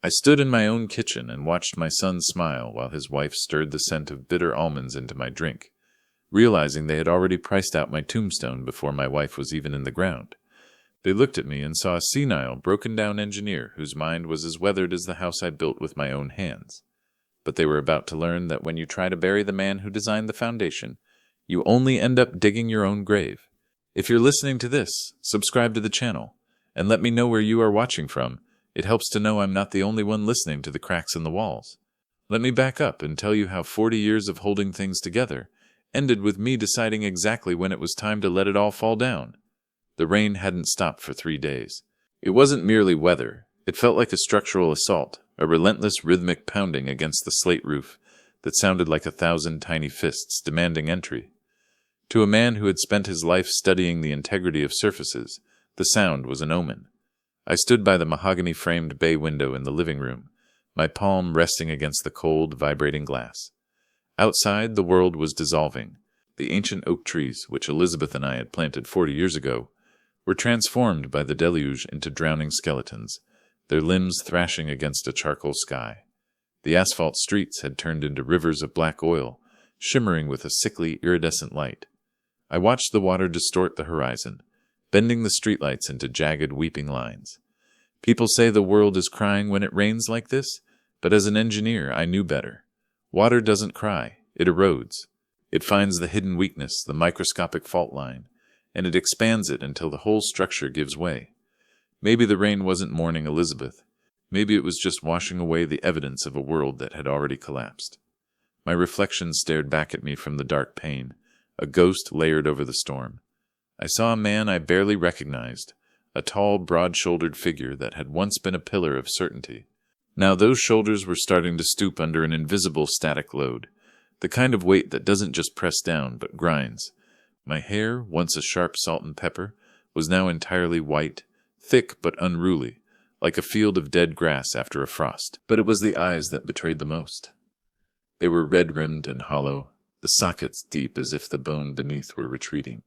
I stood in my own kitchen and watched my son smile while his wife stirred the scent of bitter almonds into my drink, realizing they had already priced out my tombstone before my wife was even in the ground. They looked at me and saw a senile, broken-down engineer whose mind was as weathered as the house I built with my own hands. But they were about to learn that when you try to bury the man who designed the foundation, you only end up digging your own grave. If you're listening to this, subscribe to the channel, and let me know where you are watching from. It helps to know I'm not the only one listening to the cracks in the walls. Let me back up and tell you how 40 years of holding things together ended with me deciding exactly when it was time to let it all fall down. The rain hadn't stopped for 3 days. It wasn't merely weather. It felt like a structural assault, a relentless rhythmic pounding against the slate roof that sounded like 1,000 tiny fists demanding entry. To a man who had spent his life studying the integrity of surfaces, the sound was an omen. I stood by the mahogany-framed bay window in the living room, my palm resting against the cold, vibrating glass. Outside, the world was dissolving. The ancient oak trees, which Elizabeth and I had planted 40 years ago, were transformed by the deluge into drowning skeletons, their limbs thrashing against a charcoal sky. The asphalt streets had turned into rivers of black oil, shimmering with a sickly, iridescent light. I watched the water distort the horizon, bending the streetlights into jagged, weeping lines. People say the world is crying when it rains like this, but as an engineer, I knew better. Water doesn't cry, it erodes. It finds the hidden weakness, the microscopic fault line, and it expands it until the whole structure gives way. Maybe the rain wasn't mourning Elizabeth. Maybe it was just washing away the evidence of a world that had already collapsed. My reflection stared back at me from the dark pane, a ghost layered over the storm. I saw a man I barely recognized, a tall, broad-shouldered figure that had once been a pillar of certainty. Now those shoulders were starting to stoop under an invisible static load, the kind of weight that doesn't just press down but grinds. My hair, once a sharp salt and pepper, was now entirely white, thick but unruly, like a field of dead grass after a frost. But it was the eyes that betrayed the most. They were red-rimmed and hollow, the sockets deep as if the bone beneath were retreating.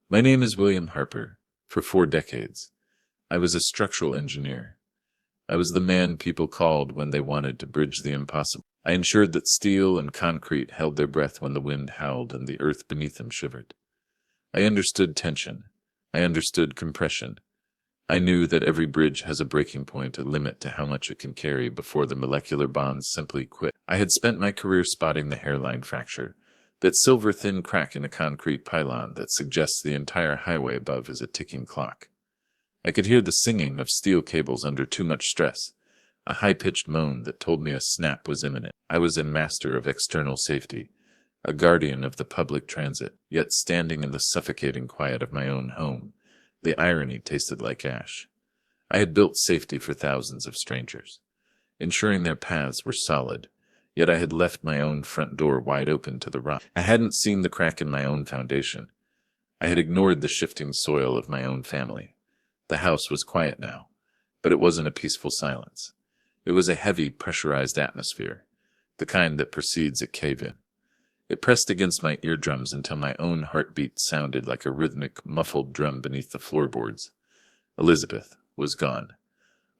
My name is William Harper. For 4 decades, I was a structural engineer. I was the man people called when they wanted to bridge the impossible. I ensured that steel and concrete held their breath when the wind howled and the earth beneath them shivered. I understood tension. I understood compression. I knew that every bridge has a breaking point, a limit to how much it can carry before the molecular bonds simply quit. I had spent my career spotting the hairline fracture, that silver-thin crack in a concrete pylon that suggests the entire highway above is a ticking clock. I could hear the singing of steel cables under too much stress, a high-pitched moan that told me a snap was imminent. I was a master of external safety, a guardian of the public transit, yet standing in the suffocating quiet of my own home, the irony tasted like ash. I had built safety for thousands of strangers, ensuring their paths were solid, yet I had left my own front door wide open to the rock. I hadn't seen the crack in my own foundation. I had ignored the shifting soil of my own family. The house was quiet now, but it wasn't a peaceful silence. It was a heavy, pressurized atmosphere, the kind that precedes a cave-in. It pressed against my eardrums until my own heartbeat sounded like a rhythmic, muffled drum beneath the floorboards. Elizabeth was gone.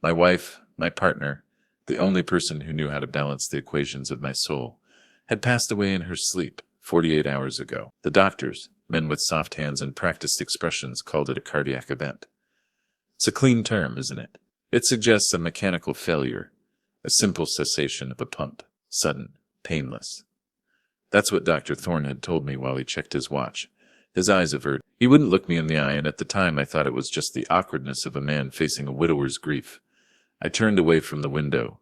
My wife, my partner, the only person who knew how to balance the equations of my soul, had passed away in her sleep 48 hours ago. The doctors, men with soft hands and practiced expressions, called it a cardiac event. It's a clean term, isn't it? It suggests a mechanical failure, a simple cessation of a pump, sudden, painless. That's what Dr. Thorne had told me while he checked his watch, his eyes averted. He wouldn't look me in the eye, and at the time I thought it was just the awkwardness of a man facing a widower's grief. I turned away from the window,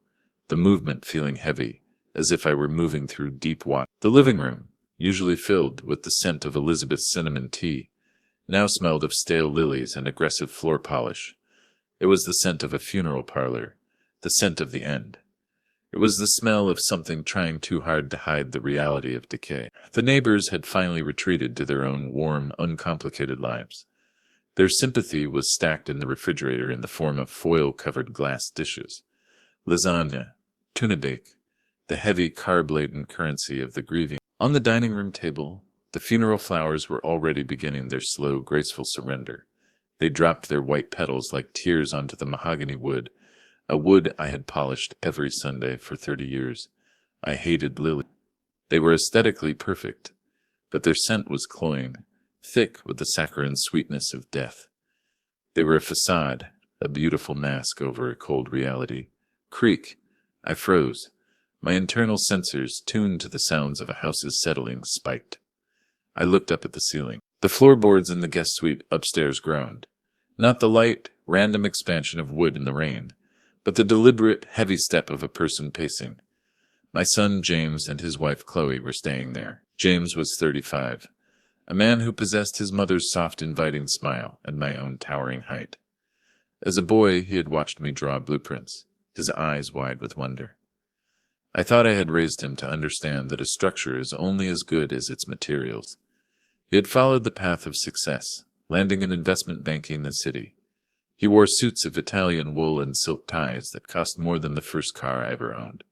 the movement feeling heavy, as if I were moving through deep water. The living room, usually filled with the scent of Elizabeth's cinnamon tea, now smelled of stale lilies and aggressive floor polish. It was the scent of a funeral parlor, the scent of the end. It was the smell of something trying too hard to hide the reality of decay. The neighbors had finally retreated to their own warm, uncomplicated lives. Their sympathy was stacked in the refrigerator in the form of foil-covered glass dishes. Lasagna, tuna bake, the heavy carb-laden currency of the grieving. On the dining room table, the funeral flowers were already beginning their slow, graceful surrender. They dropped their white petals like tears onto the mahogany wood, a wood I had polished every Sunday for 30 years. I hated lilies. They were aesthetically perfect, but their scent was cloying, thick with the saccharine sweetness of death. They were a facade, a beautiful mask over a cold reality. Creak! I froze. My internal sensors, tuned to the sounds of a house's settling, spiked. I looked up at the ceiling. The floorboards in the guest suite upstairs groaned. Not the light, random expansion of wood in the rain, but the deliberate, heavy step of a person pacing. My son James and his wife Chloe were staying there. James was 35, a man who possessed his mother's soft, inviting smile and my own towering height. As a boy, he had watched me draw blueprints, his eyes wide with wonder. I thought I had raised him to understand that a structure is only as good as its materials. He had followed the path of success, landing in investment banking in the city. He wore suits of Italian wool and silk ties that cost more than the first car I ever owned.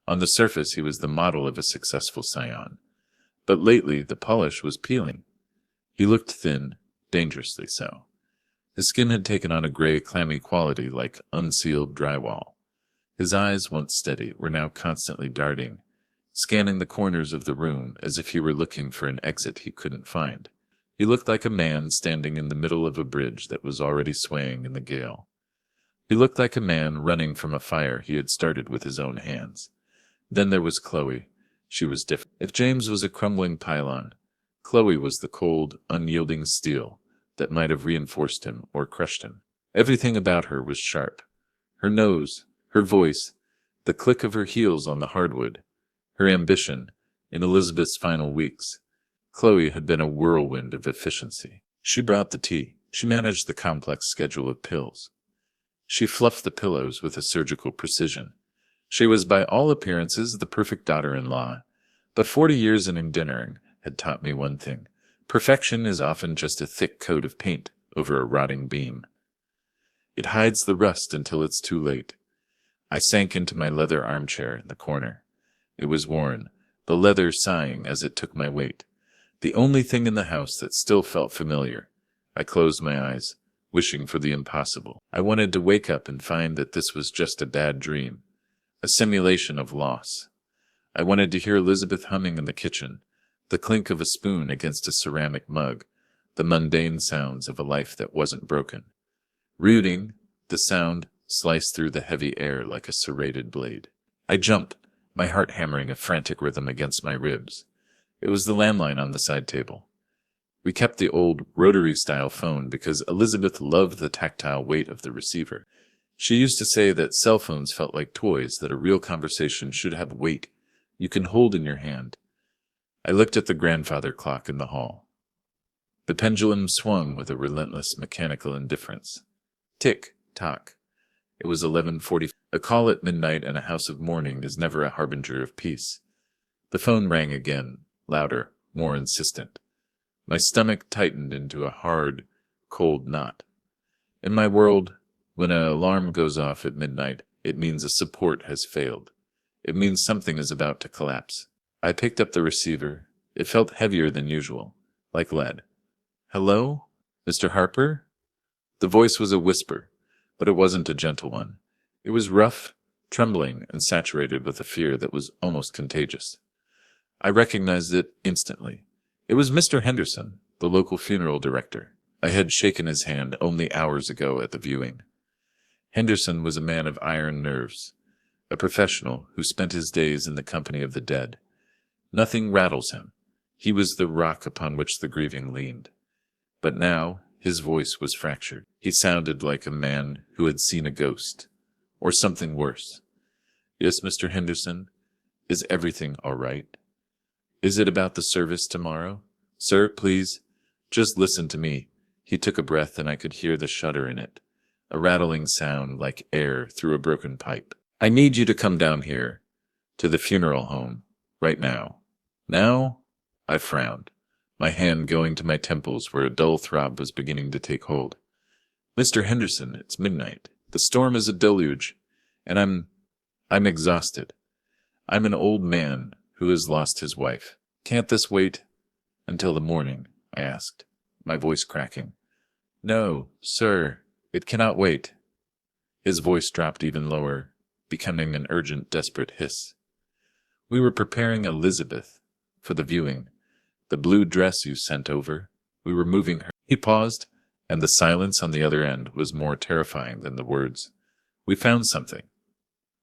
On the surface, he was the model of a successful scion. But lately, the polish was peeling. He looked thin, dangerously so. His skin had taken on a gray, clammy quality like unsealed drywall. His eyes, once steady, were now constantly darting, scanning the corners of the room as if he were looking for an exit he couldn't find. He looked like a man standing in the middle of a bridge that was already swaying in the gale. He looked like a man running from a fire he had started with his own hands. Then there was Chloe. She was different. If James was a crumbling pylon, Chloe was the cold, unyielding steel that might have reinforced him or crushed him. Everything about her was sharp. Her nose, her voice, the click of her heels on the hardwood, her ambition. In Elizabeth's final weeks, Chloe had been a whirlwind of efficiency. She brought the tea. She managed the complex schedule of pills. She fluffed the pillows with a surgical precision. She was by all appearances the perfect daughter-in-law, but 40 years in engineering had taught me one thing. Perfection is often just a thick coat of paint over a rotting beam. It hides the rust until it's too late. I sank into my leather armchair in the corner. It was worn, the leather sighing as it took my weight. The only thing in the house that still felt familiar. I closed my eyes, wishing for the impossible. I wanted to wake up and find that this was just a bad dream, a simulation of loss. I wanted to hear Elizabeth humming in the kitchen, the clink of a spoon against a ceramic mug, the mundane sounds of a life that wasn't broken. Rooting, the sound sliced through the heavy air like a serrated blade. I jumped, my heart hammering a frantic rhythm against my ribs. It was the landline on the side table. We kept the old rotary-style phone because Elizabeth loved the tactile weight of the receiver. She used to say that cell phones felt like toys, that a real conversation should have weight you can hold in your hand. I looked at the grandfather clock in the hall. The pendulum swung with a relentless mechanical indifference. Tick, tock. It was 11:40. A call at midnight in a house of mourning is never a harbinger of peace. The phone rang again, louder, more insistent. My stomach tightened into a hard, cold knot. In my world, when an alarm goes off at midnight, it means a support has failed. It means something is about to collapse. I picked up the receiver. It felt heavier than usual, like lead. Hello? Mr. Harper? The voice was a whisper, but it wasn't a gentle one. It was rough, trembling, and saturated with a fear that was almost contagious. I recognized it instantly. It was Mr. Henderson, the local funeral director. I had shaken his hand only hours ago at the viewing. Henderson was a man of iron nerves, a professional who spent his days in the company of the dead. Nothing rattles him. He was the rock upon which the grieving leaned. But now his voice was fractured. He sounded like a man who had seen a ghost, or something worse. Yes, Mr. Henderson, is everything all right? Is it about the service tomorrow? Sir, please, just listen to me. He took a breath and I could hear the shudder in it, a rattling sound like air through a broken pipe. I need you to come down here, to the funeral home, right now. Now? I frowned, my hand going to my temples where a dull throb was beginning to take hold. Mr. Henderson, it's midnight. The storm is a deluge, and I'm exhausted. I'm an old man who has lost his wife. Can't this wait until the morning? I asked, my voice cracking. No, sir, it cannot wait. His voice dropped even lower, becoming an urgent, desperate hiss. We were preparing Elizabeth for the viewing. The blue dress you sent over. We were moving her. He paused, and the silence on the other end was more terrifying than the words. We found something.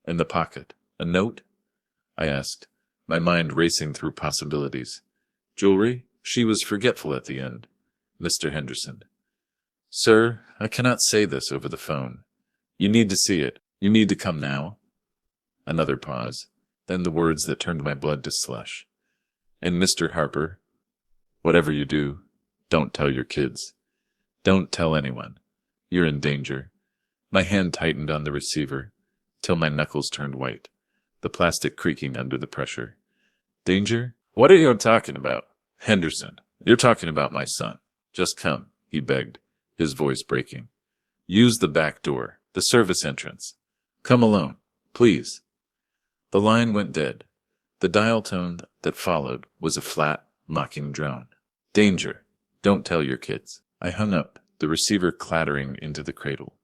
In the pocket. A note? I asked, my mind racing through possibilities. Jewelry? She was forgetful at the end. Mr. Henderson. Sir, I cannot say this over the phone. You need to see it. You need to come now. Another pause, then the words that turned my blood to slush. And Mr. Harper, whatever you do, don't tell your kids. Don't tell anyone. You're in danger. My hand tightened on the receiver, till my knuckles turned white, the plastic creaking under the pressure. Danger? What are you talking about? Henderson, you're talking about my son. Just come, he begged, his voice breaking. Use the back door, the service entrance. Come alone, please. The line went dead. The dial tone that followed was a flat, mocking drone. Danger. Don't tell your kids. I hung up, the receiver clattering into the cradle.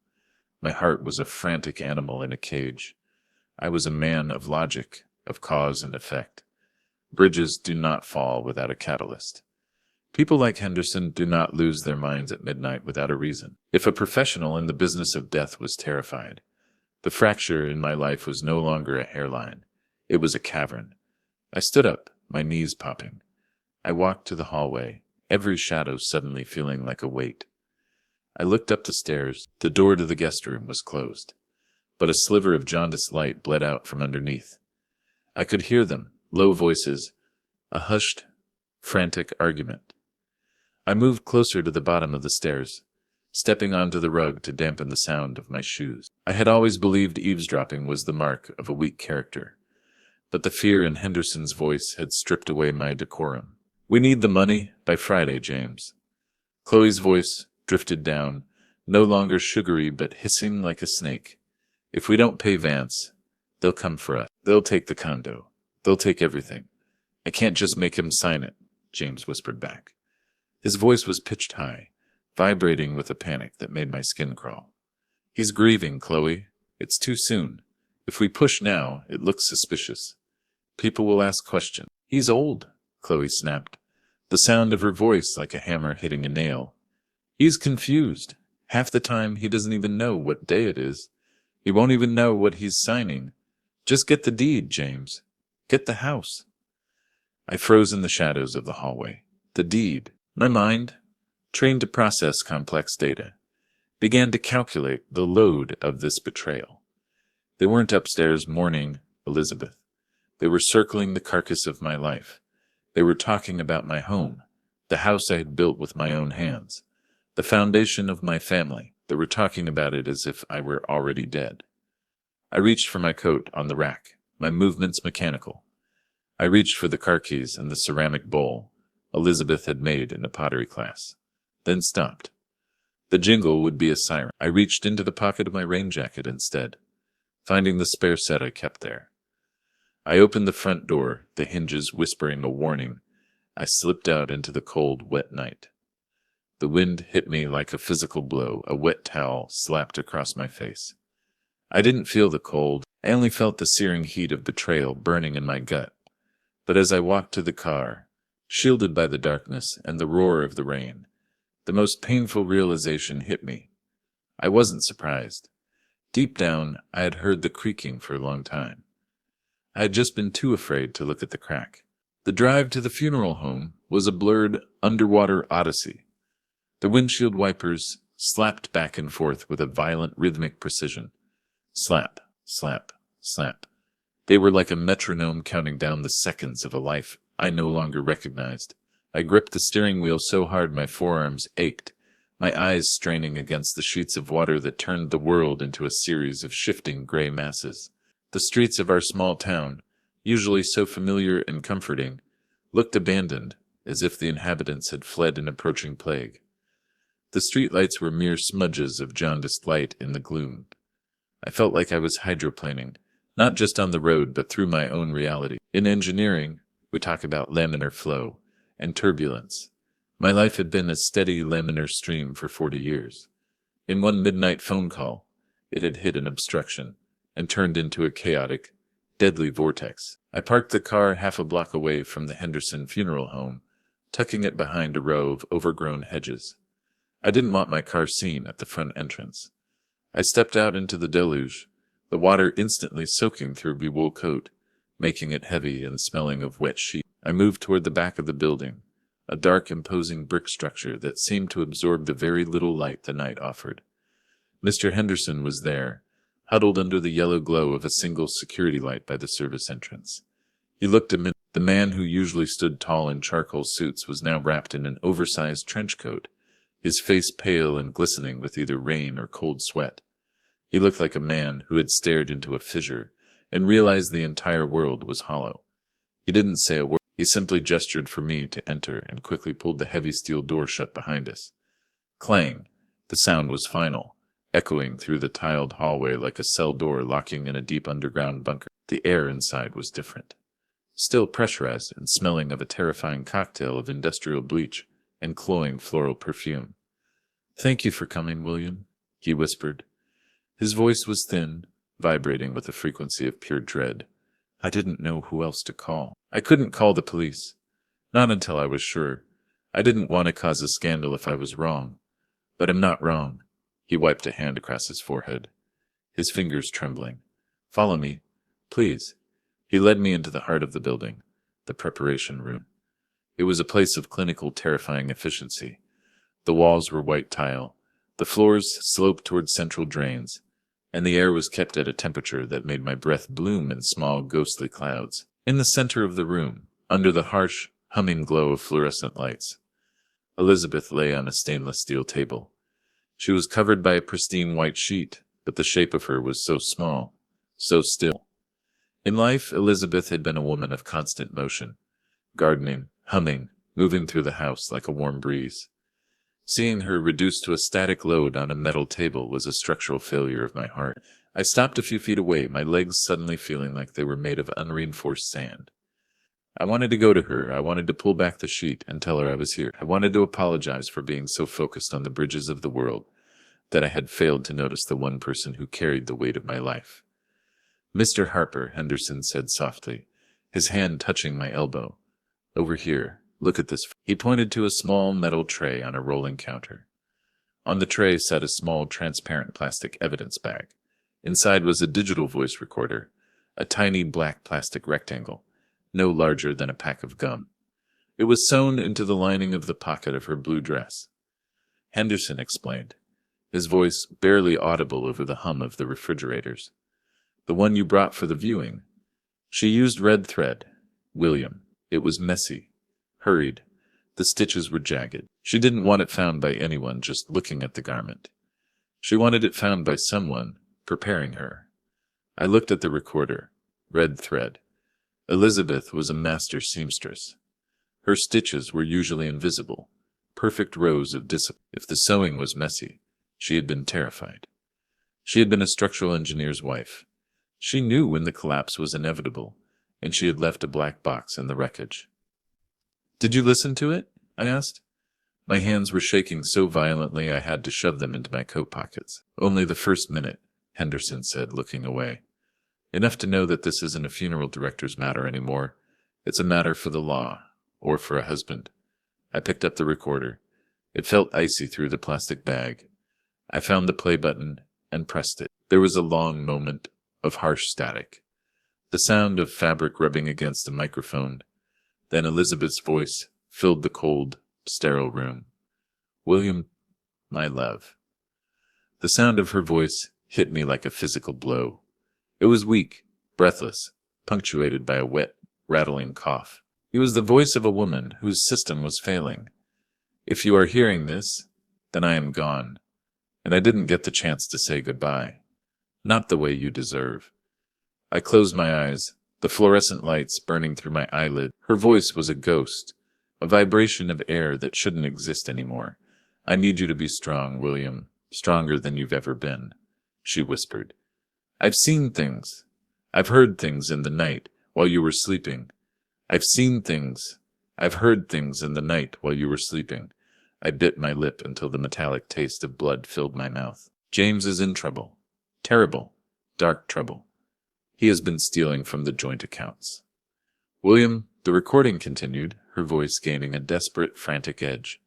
My heart was a frantic animal in a cage. I was a man of logic, of cause and effect. Bridges do not fall without a catalyst. People like Henderson do not lose their minds at midnight without a reason. If a professional in the business of death was terrified, the fracture in my life was no longer a hairline. It was a cavern. I stood up, my knees popping. I walked to the hallway, every shadow suddenly feeling like a weight. I looked up the stairs. The door to the guest room was closed, but a sliver of jaundiced light bled out from underneath. I could hear them, low voices, a hushed, frantic argument. I moved closer to the bottom of the stairs, stepping onto the rug to dampen the sound of my shoes. I had always believed eavesdropping was the mark of a weak character, but the fear in Henderson's voice had stripped away my decorum. We need the money by Friday, James. Chloe's voice drifted down, no longer sugary but hissing like a snake. If we don't pay Vance, they'll come for us. They'll take the condo. They'll take everything. I can't just make him sign it, James whispered back. His voice was pitched high, vibrating with a panic that made my skin crawl. He's grieving, Chloe. It's too soon. If we push now, it looks suspicious. People will ask questions. He's old, Chloe snapped, the sound of her voice like a hammer hitting a nail. He's confused. Half the time he doesn't even know what day it is. He won't even know what he's signing. Just get the deed, James. Get the house. I froze in the shadows of the hallway. The deed. My mind, trained to process complex data, began to calculate the load of this betrayal. They weren't upstairs mourning Elizabeth. They were circling the carcass of my life. They were talking about my home, the house I had built with my own hands, the foundation of my family. They were talking about it as if I were already dead. I reached for my coat on the rack, my movements mechanical. I reached for the car keys and the ceramic bowl Elizabeth had made in a pottery class, then stopped. The jingle would be a siren. I reached into the pocket of my rain jacket instead, finding the spare set I kept there. I opened the front door, the hinges whispering a warning. I slipped out into the cold, wet night. The wind hit me like a physical blow, a wet towel slapped across my face. I didn't feel the cold. I only felt the searing heat of betrayal burning in my gut. But as I walked to the car, shielded by the darkness and the roar of the rain, the most painful realization hit me. I wasn't surprised. Deep down, I had heard the creaking for a long time. I had just been too afraid to look at the crack. The drive to the funeral home was a blurred, underwater odyssey. The windshield wipers slapped back and forth with a violent, rhythmic precision. Slap, slap, slap. They were like a metronome counting down the seconds of a life I no longer recognized. I gripped the steering wheel so hard my forearms ached, my eyes straining against the sheets of water that turned the world into a series of shifting gray masses. The streets of our small town, usually so familiar and comforting, looked abandoned, as if the inhabitants had fled an approaching plague. The streetlights were mere smudges of jaundiced light in the gloom. I felt like I was hydroplaning, not just on the road but through my own reality. In engineering, we talk about laminar flow and turbulence. My life had been a steady laminar stream for 40 years. In one midnight phone call, It had hit an obstruction and turned into a chaotic, deadly vortex. I parked the car half a block away from the Henderson funeral home, tucking it behind a row of overgrown hedges. I didn't want my car seen at the front entrance. I stepped out into the deluge, the water instantly soaking through my wool coat, making it heavy and smelling of wet sheet. I moved toward the back of the building, a dark, imposing brick structure that seemed to absorb the very little light the night offered. Mr. Henderson was there, huddled under the yellow glow of a single security light by the service entrance. He looked at me. The man who usually stood tall in charcoal suits was now wrapped in an oversized trench coat, his face pale and glistening with either rain or cold sweat. He looked like a man who had stared into a fissure and realized the entire world was hollow. He didn't say a word. He simply gestured for me to enter and quickly pulled the heavy steel door shut behind us. Clang! The sound was final, echoing through the tiled hallway like a cell door locking in a deep underground bunker. The air inside was different, still pressurized and smelling of a terrifying cocktail of industrial bleach and cloying floral perfume. "Thank you for coming, William," he whispered. His voice was thin, vibrating with the frequency of pure dread. I didn't know who else to call. I couldn't call the police. Not until I was sure. I didn't want to cause a scandal if I was wrong. But I'm not wrong. He wiped a hand across his forehead, his fingers trembling. "Follow me, please." He led me into the heart of the building, the preparation room. It was a place of clinical, terrifying efficiency. The walls were white tile, the floors sloped toward central drains, and the air was kept at a temperature that made my breath bloom in small, ghostly clouds. In the center of the room, under the harsh, humming glow of fluorescent lights, Elizabeth lay on a stainless steel table. She was covered by a pristine white sheet, but the shape of her was so small, so still. In life, Elizabeth had been a woman of constant motion, gardening, humming, moving through the house like a warm breeze. Seeing her reduced to a static load on a metal table was a structural failure of my heart. I stopped a few feet away, my legs suddenly feeling like they were made of unreinforced sand. I wanted to go to her. I wanted to pull back the sheet and tell her I was here. I wanted to apologize for being so focused on the bridges of the world that I had failed to notice the one person who carried the weight of my life. "Mr. Harper," Henderson said softly, his hand touching my elbow. "Over here. Look at this." He pointed to a small metal tray on a rolling counter. On the tray sat a small transparent plastic evidence bag. Inside was a digital voice recorder, a tiny black plastic rectangle, no larger than a pack of gum. It was sewn into the lining of the pocket of her blue dress. Henderson explained, his voice barely audible over the hum of the refrigerators. "The one you brought for the viewing. She used red thread, William. It was messy, hurried. The stitches were jagged. She didn't want it found by anyone just looking at the garment. She wanted it found by someone preparing her." I looked at the recorder. Red thread. Elizabeth was a master seamstress. Her stitches were usually invisible, perfect rows of discipline. If the sewing was messy, she had been terrified. She had been a structural engineer's wife. She knew when the collapse was inevitable, and she had left a black box in the wreckage. "Did you listen to it?" I asked. My hands were shaking so violently I had to shove them into my coat pockets. "Only the first minute," Henderson said, looking away. "Enough to know that this isn't a funeral director's matter anymore. It's a matter for the law, or for a husband." I picked up the recorder. It felt icy through the plastic bag. I found the play button and pressed it. There was a long moment of harsh static, the sound of fabric rubbing against the microphone. Then Elizabeth's voice filled the cold, sterile room. "William, my love." The sound of her voice hit me like a physical blow. It was weak, breathless, punctuated by a wet, rattling cough. It was the voice of a woman whose system was failing. "If you are hearing this, then I am gone, and I didn't get the chance to say goodbye. Not the way you deserve." I closed my eyes, the fluorescent lights burning through my eyelid. Her voice was a ghost, a vibration of air that shouldn't exist anymore. "I need you to be strong, William, stronger than you've ever been," she whispered. "I've seen things. I've heard things in the night while you were sleeping. I've seen things. I've heard things in the night while you were sleeping." I bit my lip until the metallic taste of blood filled my mouth. "James is in trouble. Terrible. Dark trouble. He has been stealing from the joint accounts. William, the recording continued, her voice gaining a desperate, frantic edge.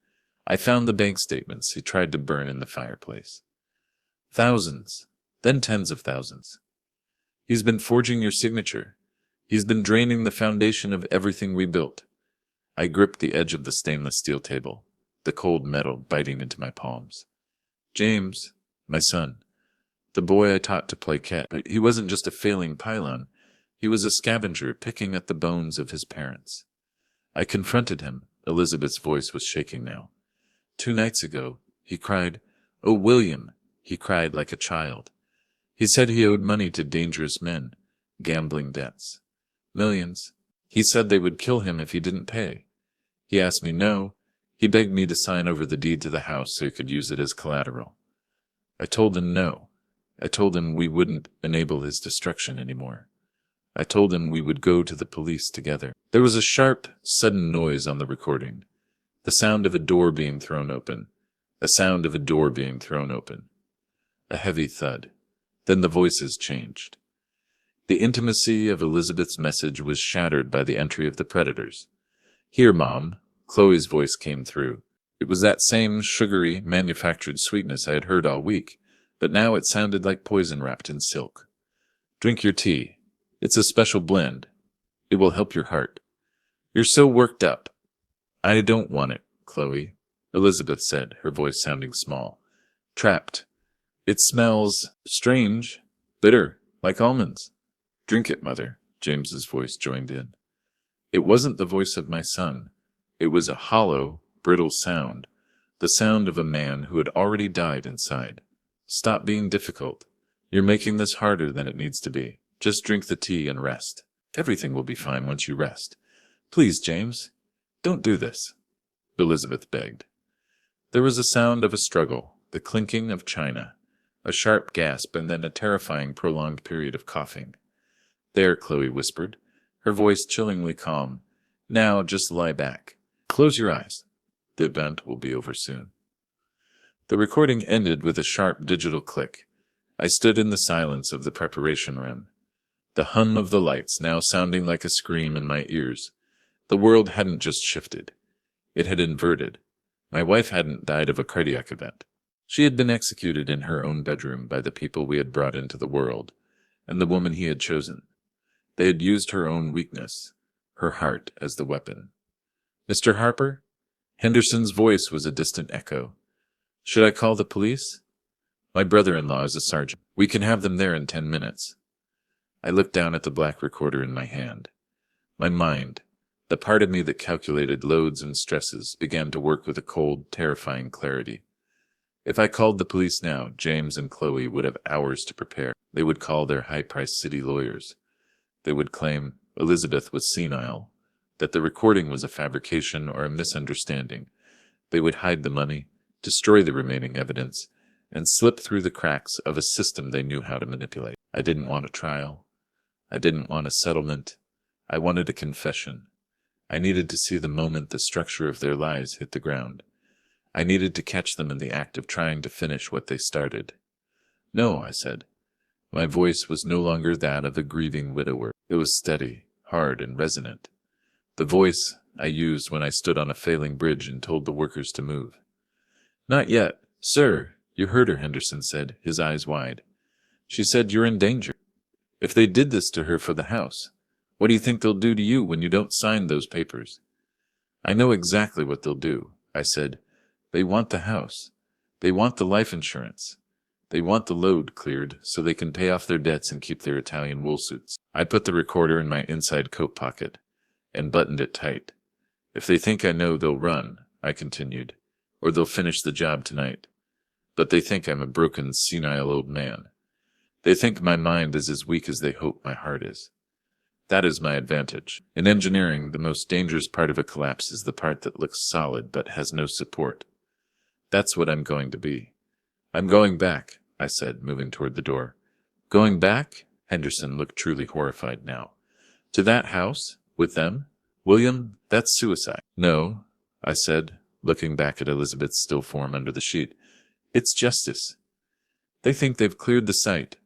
I found the bank statements he tried to burn in the fireplace. Thousands, then tens of thousands. He's been forging your signature. He's been draining the foundation of everything we built. I gripped the edge of the stainless steel table, the cold metal biting into my palms. James, my son, the boy I taught to play cat, he wasn't just a failing pylon. He was a scavenger picking at the bones of his parents. I confronted him. Elizabeth's voice was shaking now. 2 nights ago, he cried, "Oh, William," he cried like a child. He said he owed money to dangerous men, gambling debts. Millions. He said they would kill him if he didn't pay. He asked me no. He begged me to sign over the deed to the house so he could use it as collateral. I told him no. I told him we wouldn't enable his destruction anymore. I told him we would go to the police together. There was a sharp, sudden noise on the recording. The sound of a door being thrown open. The sound of a door being thrown open. A heavy thud. Then the voices changed. The intimacy of Elizabeth's message was shattered by the entry of the predators. "Here, Mom," Chloe's voice came through. It was that same sugary, manufactured sweetness I had heard all week, but now it sounded like poison wrapped in silk. "Drink your tea. It's a special blend. It will help your heart. You're so worked up." "I don't want it, Chloe," Elizabeth said, her voice sounding small. "Trapped. It smells strange, bitter, like almonds." "Drink it, Mother," James's voice joined in. It wasn't the voice of my son. It was a hollow, brittle sound, the sound of a man who had already died inside. "Stop being difficult. You're making this harder than it needs to be. Just drink the tea and rest. Everything will be fine once you rest. Please, James, don't do this," Elizabeth begged. There was a sound of a struggle, the clinking of china, a sharp gasp, and then a terrifying prolonged period of coughing. "There," Chloe whispered, her voice chillingly calm. "Now just lie back. Close your eyes. The event will be over soon." The recording ended with a sharp digital click. I stood in the silence of the preparation room, the hum of the lights now sounding like a scream in my ears. The world hadn't just shifted. It had inverted. My wife hadn't died of a cardiac event. She had been executed in her own bedroom by the people we had brought into the world, and the woman he had chosen. They had used her own weakness, her heart, as the weapon. "Mr. Harper?" Henderson's voice was a distant echo. "Should I call the police?" "My brother-in-law is a sergeant. We can have them there in 10 minutes. I looked down at the black recorder in my hand. My mind, the part of me that calculated loads and stresses, began to work with a cold, terrifying clarity. If I called the police now, James and Chloe would have hours to prepare. They would call their high-priced city lawyers. They would claim Elizabeth was senile, that the recording was a fabrication or a misunderstanding. They would hide the money, destroy the remaining evidence, and slip through the cracks of a system they knew how to manipulate. I didn't want a trial. I didn't want a settlement. I wanted a confession. I needed to see the moment the structure of their lives hit the ground. I needed to catch them in the act of trying to finish what they started. "No," I said. My voice was no longer that of a grieving widower. It was steady, hard, and resonant. The voice I used when I stood on a failing bridge and told the workers to move. "Not yet. Sir, you heard her," Henderson said, his eyes wide. "She said you're in danger. If they did this to her for the house, what do you think they'll do to you when you don't sign those papers?" "I know exactly what they'll do," I said. "They want the house. They want the life insurance. They want the load cleared so they can pay off their debts and keep their Italian wool suits." I put the recorder in my inside coat pocket and buttoned it tight. "If they think I know, they'll run," I continued, "or they'll finish the job tonight. But they think I'm a broken, senile old man. They think my mind is as weak as they hope my heart is. That is my advantage. In engineering, the most dangerous part of a collapse is the part that looks solid but has no support. That's what I'm going to be. I'm going back," I said, moving toward the door. "Going back?" Henderson looked truly horrified now. "To that house? With them? William, that's suicide." "No," I said, looking back at Elizabeth's still form under the sheet. "It's justice. They think they've cleared the site.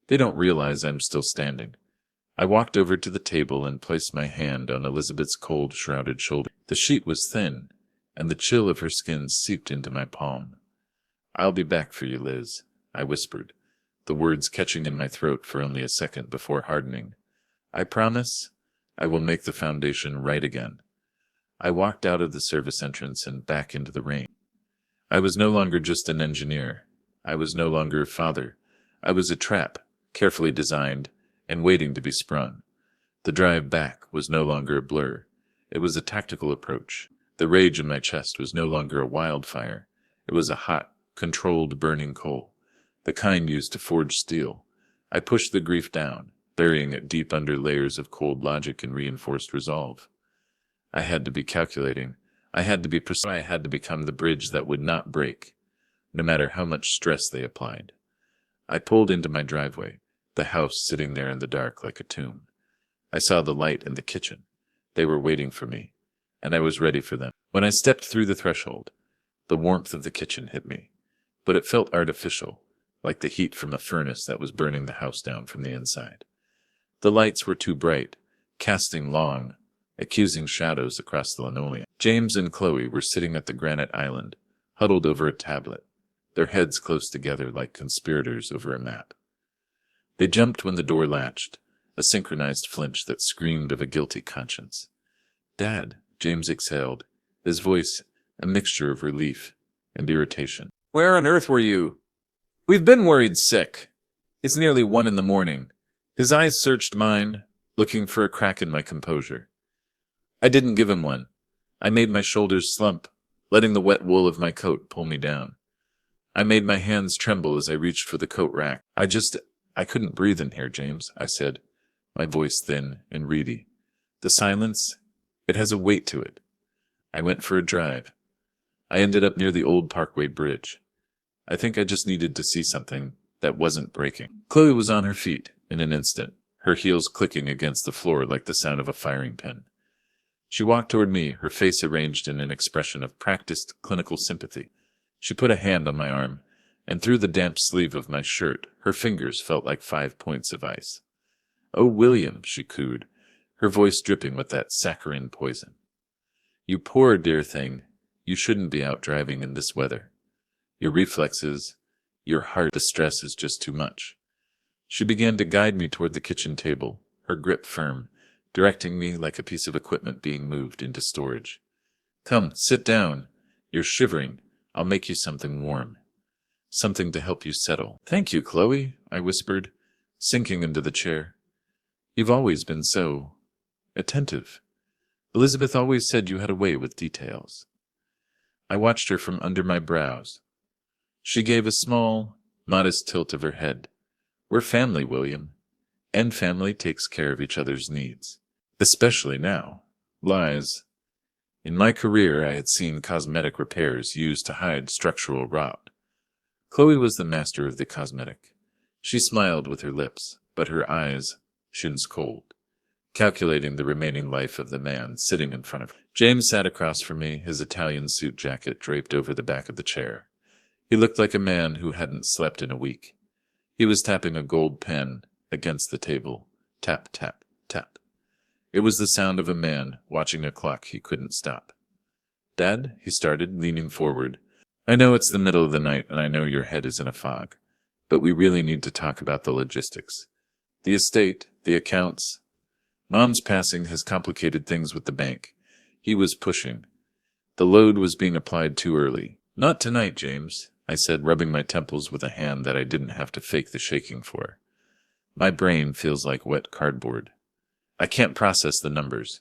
They don't realize I'm still standing. I walked over to the table and placed my hand on Elizabeth's cold, shrouded shoulder. The sheet was thin, and the chill of her skin seeped into my palm. "I'll be back for you, Liz," I whispered, the words catching in my throat for only a second before hardening. "I promise I will make the foundation right again." I walked out of the service entrance and back into the rain. I was no longer just an engineer. I was no longer a father. I was a trap, carefully designed and waiting to be sprung. The drive back was no longer a blur. It was a tactical approach. The rage in my chest was no longer a wildfire. It was a hot, controlled burning coal, the kind used to forge steel. I pushed the grief down, burying it deep under layers of cold logic and reinforced resolve. I had to be calculating. I had to be precise. I had to become the bridge that would not break, no matter how much stress they applied. I pulled into my driveway, the house sitting there in the dark like a tomb. I saw the light in the kitchen. They were waiting for me, and I was ready for them. When I stepped through the threshold, the warmth of the kitchen hit me, but it felt artificial, like the heat from a furnace that was burning the house down from the inside. The lights were too bright, casting long, accusing shadows across the linoleum. James and Chloe were sitting at the granite island, huddled over a tablet, their heads close together like conspirators over a map. They jumped when the door latched, a synchronized flinch that screamed of a guilty conscience. "Dad," James exhaled, his voice a mixture of relief and irritation. "Where on earth were you?" "We've been worried sick. It's nearly 1 a.m. His eyes searched mine, looking for a crack in my composure. I didn't give him one. I made my shoulders slump, letting the wet wool of my coat pull me down. I made my hands tremble as I reached for the coat rack. I couldn't breathe in here, James," I said, my voice thin and reedy. "The silence, it has a weight to it." I went for a drive. I ended up near the old Parkway Bridge. I think I just needed to see something that wasn't breaking. Chloe was on her feet in an instant, her heels clicking against the floor like the sound of a firing pin. She walked toward me, her face arranged in an expression of practiced clinical sympathy. She put a hand on my arm, and through the damp sleeve of my shirt, her fingers felt like 5 points of ice. "Oh, William," she cooed, her voice dripping with that saccharine poison. "You poor dear thing, you shouldn't be out driving in this weather. Your reflexes, your heart, the stress is just too much." She began to guide me toward the kitchen table, her grip firm, directing me like a piece of equipment being moved into storage. "Come, sit down. You're shivering. I'll make you something warm. Something to help you settle." "Thank you, Chloe," I whispered, sinking into the chair. "You've always been so attentive. Elizabeth always said you had a way with details." I watched her from under my brows. She gave a small, modest tilt of her head. "We're family, William, and family takes care of each other's needs. Especially now. Lies. In my career, I had seen cosmetic repairs used to hide structural rot. Chloe was the master of the cosmetic. She smiled with her lips, but her eyes, shins cold, calculating the remaining life of the man sitting in front of her. James sat across from me, his Italian suit jacket draped over the back of the chair. He looked like a man who hadn't slept in a week. He was tapping a gold pen against the table. Tap, tap, tap. It was the sound of a man watching a clock he couldn't stop. "Dad," he started, leaning forward. "I know it's the middle of the night and I know your head is in a fog, but we really need to talk about the logistics. The estate, the accounts. Mom's passing has complicated things with the bank." He was pushing. The load was being applied too early. "Not tonight, James," I said, rubbing my temples with a hand that I didn't have to fake the shaking for. "My brain feels like wet cardboard. I can't process the numbers."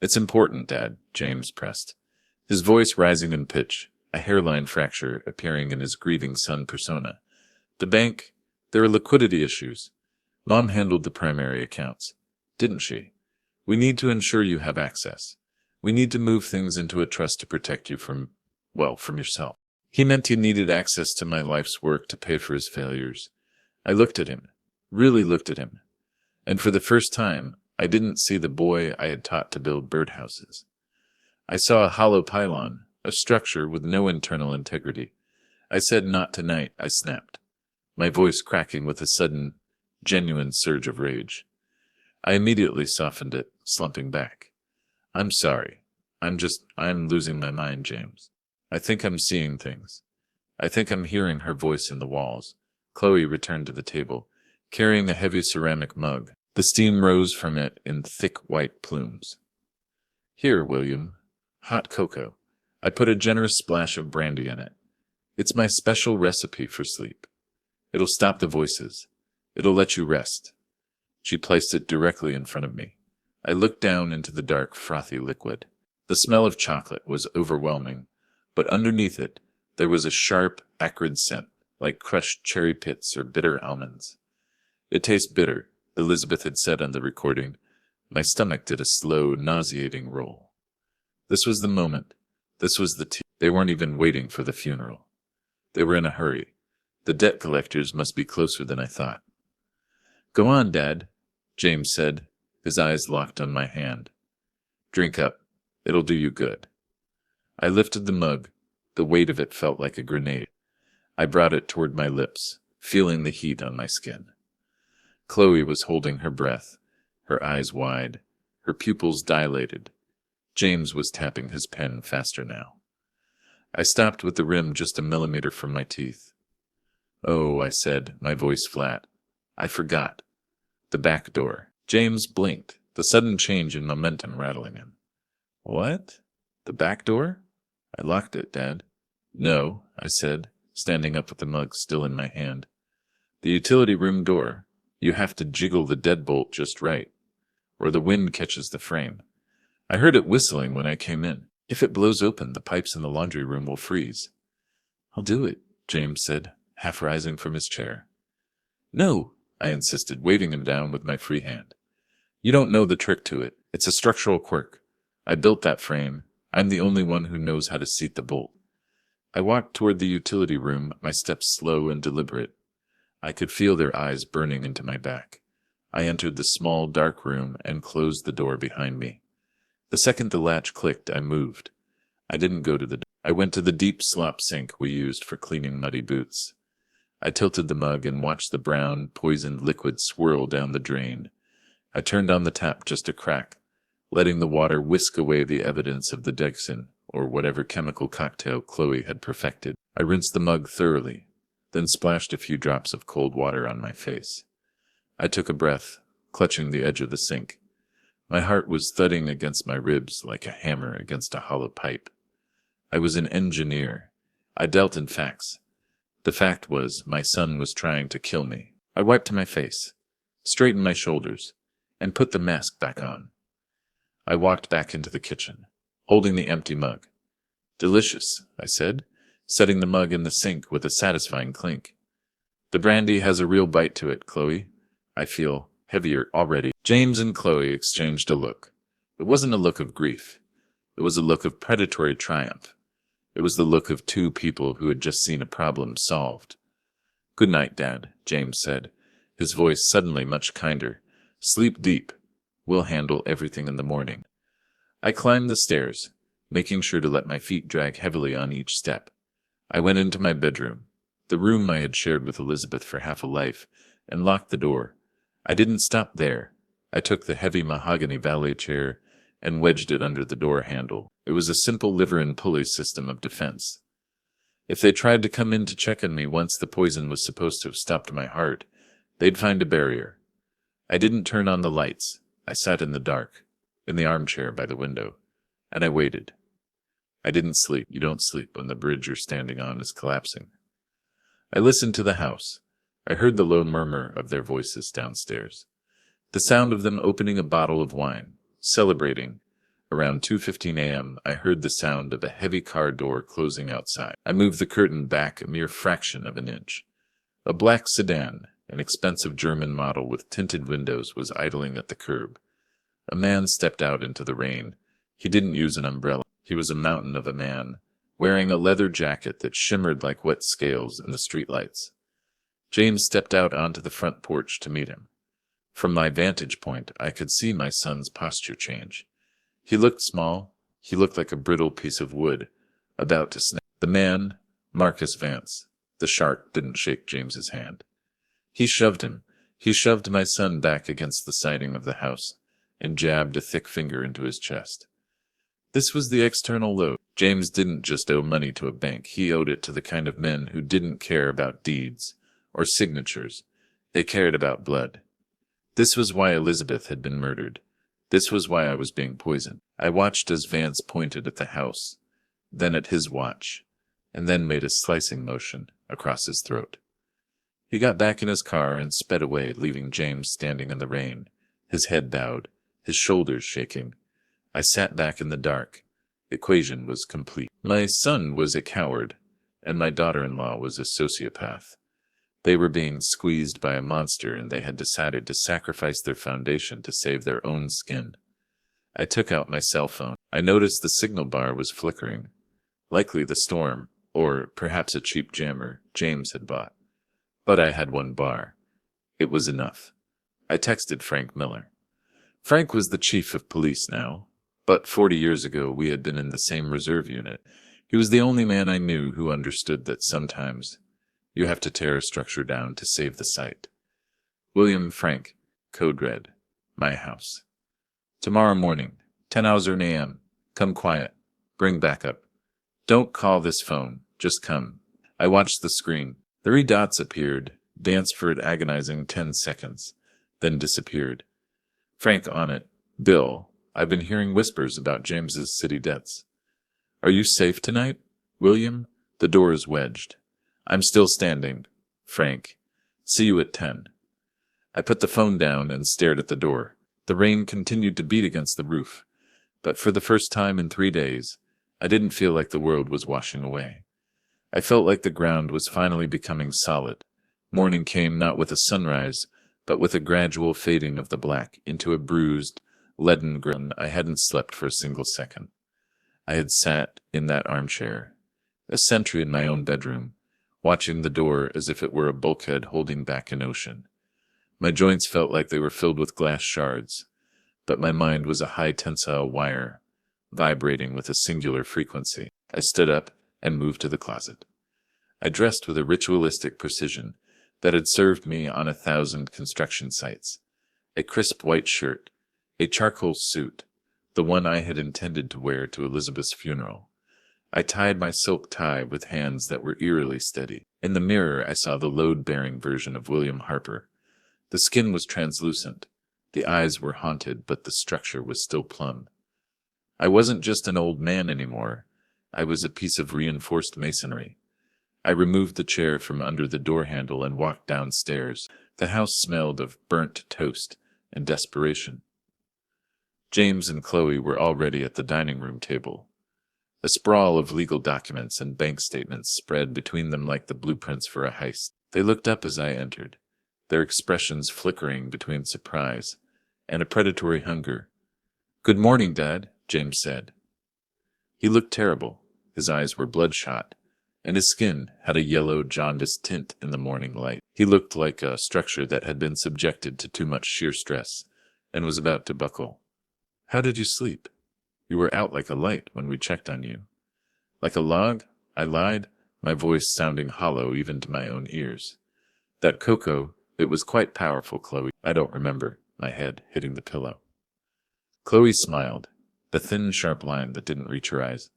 "It's important, Dad," James pressed, his voice rising in pitch, a hairline fracture appearing in his grieving son persona. "The bank, there are liquidity issues. Mom handled the primary accounts, didn't she? We need to ensure you have access. We need to move things into a trust to protect you from yourself." He meant he needed access to my life's work to pay for his failures. I looked at him, really looked at him, and for the first time, I didn't see the boy I had taught to build birdhouses. I saw a hollow pylon, a structure with no internal integrity. I said, "Not tonight," I snapped, my voice cracking with a sudden, genuine surge of rage. I immediately softened it, slumping back. I'm sorry. I'm losing my mind, James. I think I'm seeing things. I think I'm hearing her voice in the walls. Chloe returned to the table, carrying a heavy ceramic mug. The steam rose from it in thick white plumes. Here, William. Hot cocoa. I put a generous splash of brandy in it. It's my special recipe for sleep. It'll stop the voices. It'll let you rest. She placed it directly in front of me. I looked down into the dark, frothy liquid. The smell of chocolate was overwhelming, but underneath it, there was a sharp, acrid scent, like crushed cherry pits or bitter almonds. It tastes bitter, Elizabeth had said on the recording. My stomach did a slow, nauseating roll. This was the moment. This was the tea. They weren't even waiting for the funeral. They were in a hurry. The debt collectors must be closer than I thought. Go on, Dad, James said, his eyes locked on my hand. Drink up. It'll do you good. I lifted the mug. The weight of it felt like a grenade. I brought it toward my lips, feeling the heat on my skin. Chloe was holding her breath, her eyes wide, her pupils dilated. James was tapping his pen faster now. I stopped with the rim just a millimeter from my teeth. Oh, I said, my voice flat. I forgot. The back door. James blinked, the sudden change in momentum rattling him. What? The back door? I locked it, Dad. No, I said, standing up with the mug still in my hand. The utility room door. You have to jiggle the deadbolt just right, or the wind catches the frame. I heard it whistling when I came in. If it blows open, the pipes in the laundry room will freeze. I'll do it, James said, half rising from his chair. No, I insisted, waving him down with my free hand. You don't know the trick to it. It's a structural quirk. I built that frame. I'm the only one who knows how to seat the bolt. I walked toward the utility room, my steps slow and deliberate. I could feel their eyes burning into my back. I entered the small, dark room and closed the door behind me. The second the latch clicked, I moved. I didn't go to the door. I went to the deep slop sink we used for cleaning muddy boots. I tilted the mug and watched the brown, poisoned liquid swirl down the drain. I turned on the tap just a crack, letting the water whisk away the evidence of the Dexin, or whatever chemical cocktail Chloe had perfected. I rinsed the mug thoroughly, then splashed a few drops of cold water on my face. I took a breath, clutching the edge of the sink. My heart was thudding against my ribs like a hammer against a hollow pipe. I was an engineer. I dealt in facts. The fact was, my son was trying to kill me. I wiped my face, straightened my shoulders, and put the mask back on. I walked back into the kitchen, holding the empty mug. Delicious, I said, setting the mug in the sink with a satisfying clink. The brandy has a real bite to it, Chloe. I feel heavier already. James and Chloe exchanged a look. It wasn't a look of grief. It was a look of predatory triumph. It was the look of two people who had just seen a problem solved. Good night, Dad, James said, his voice suddenly much kinder. Sleep deep. We'll handle everything in the morning. I climbed the stairs, making sure to let my feet drag heavily on each step. I went into my bedroom, the room I had shared with Elizabeth for half a life, and locked the door. I didn't stop there. I took the heavy mahogany valet chair and wedged it under the door handle. It was a simple lever and pulley system of defense. If they tried to come in to check on me once the poison was supposed to have stopped my heart, they'd find a barrier. I didn't turn on the lights. I sat in the dark, in the armchair by the window, and I waited. I didn't sleep. You don't sleep when the bridge you're standing on is collapsing. I listened to the house. I heard the low murmur of their voices downstairs, the sound of them opening a bottle of wine, celebrating. Around 2:15 a.m., I heard the sound of a heavy car door closing outside. I moved the curtain back a mere fraction of an inch. A black sedan, an expensive German model with tinted windows, was idling at the curb. A man stepped out into the rain. He didn't use an umbrella. He was a mountain of a man, wearing a leather jacket that shimmered like wet scales in the streetlights. James stepped out onto the front porch to meet him. From my vantage point, I could see my son's posture change. He looked small. He looked like a brittle piece of wood, about to snap. The man, Marcus Vance, the shark, didn't shake James's hand. He shoved him. He shoved my son back against the siding of the house and jabbed a thick finger into his chest. This was the external load. James didn't just owe money to a bank. He owed it to the kind of men who didn't care about deeds or signatures. They cared about blood. This was why Elizabeth had been murdered. This was why I was being poisoned. I watched as Vance pointed at the house, then at his watch, and then made a slicing motion across his throat. He got back in his car and sped away, leaving James standing in the rain, his head bowed, his shoulders shaking. I sat back in the dark. Equation was complete. My son was a coward, and my daughter-in-law was a sociopath. They were being squeezed by a monster, and they had decided to sacrifice their foundation to save their own skin. I took out my cell phone. I noticed the signal bar was flickering. Likely the storm, or perhaps a cheap jammer James had bought. But I had one bar. It was enough. I texted Frank Miller. Frank was the chief of police now, but 40 years ago we had been in the same reserve unit. He was the only man I knew who understood that sometimes you have to tear a structure down to save the site. William Frank, code red, my house. Tomorrow morning, 10:00 a.m. Come quiet. Bring backup. Don't call this phone. Just come. I watched the screen. 3 dots appeared, danced for an agonizing 10 seconds, then disappeared. Frank on it. Bill, I've been hearing whispers about James's city debts. Are you safe tonight? William, the door is wedged. I'm still standing. Frank, see you at 10. I put the phone down and stared at the door. The rain continued to beat against the roof, but for the first time in 3 days, I didn't feel like the world was washing away. I felt like the ground was finally becoming solid. Morning came not with a sunrise, but with a gradual fading of the black into a bruised, leaden gray. I hadn't slept for a single second. I had sat in that armchair, a sentry in my own bedroom, watching the door as if it were a bulkhead holding back an ocean. My joints felt like they were filled with glass shards, but my mind was a high-tensile wire, vibrating with a singular frequency. I stood up and moved to the closet. I dressed with a ritualistic precision that had served me on 1,000 construction sites. A crisp white shirt, a charcoal suit, the one I had intended to wear to Elizabeth's funeral. I tied my silk tie with hands that were eerily steady. In the mirror I saw the load-bearing version of William Harper. The skin was translucent, the eyes were haunted, but the structure was still plumb. I wasn't just an old man anymore. I was a piece of reinforced masonry. I removed the chair from under the door handle and walked downstairs. The house smelled of burnt toast and desperation. James and Chloe were already at the dining room table. A sprawl of legal documents and bank statements spread between them like the blueprints for a heist. They looked up as I entered, their expressions flickering between surprise and a predatory hunger. "Good morning, Dad," James said. He looked terrible. His eyes were bloodshot, and his skin had a yellow, jaundiced tint in the morning light. He looked like a structure that had been subjected to too much sheer stress and was about to buckle. "How did you sleep? You were out like a light when we checked on you." "Like a log?" I lied, my voice sounding hollow even to my own ears. "That cocoa, it was quite powerful, Chloe." "I don't remember," my head hitting the pillow. Chloe smiled, the thin, sharp line that didn't reach her eyes.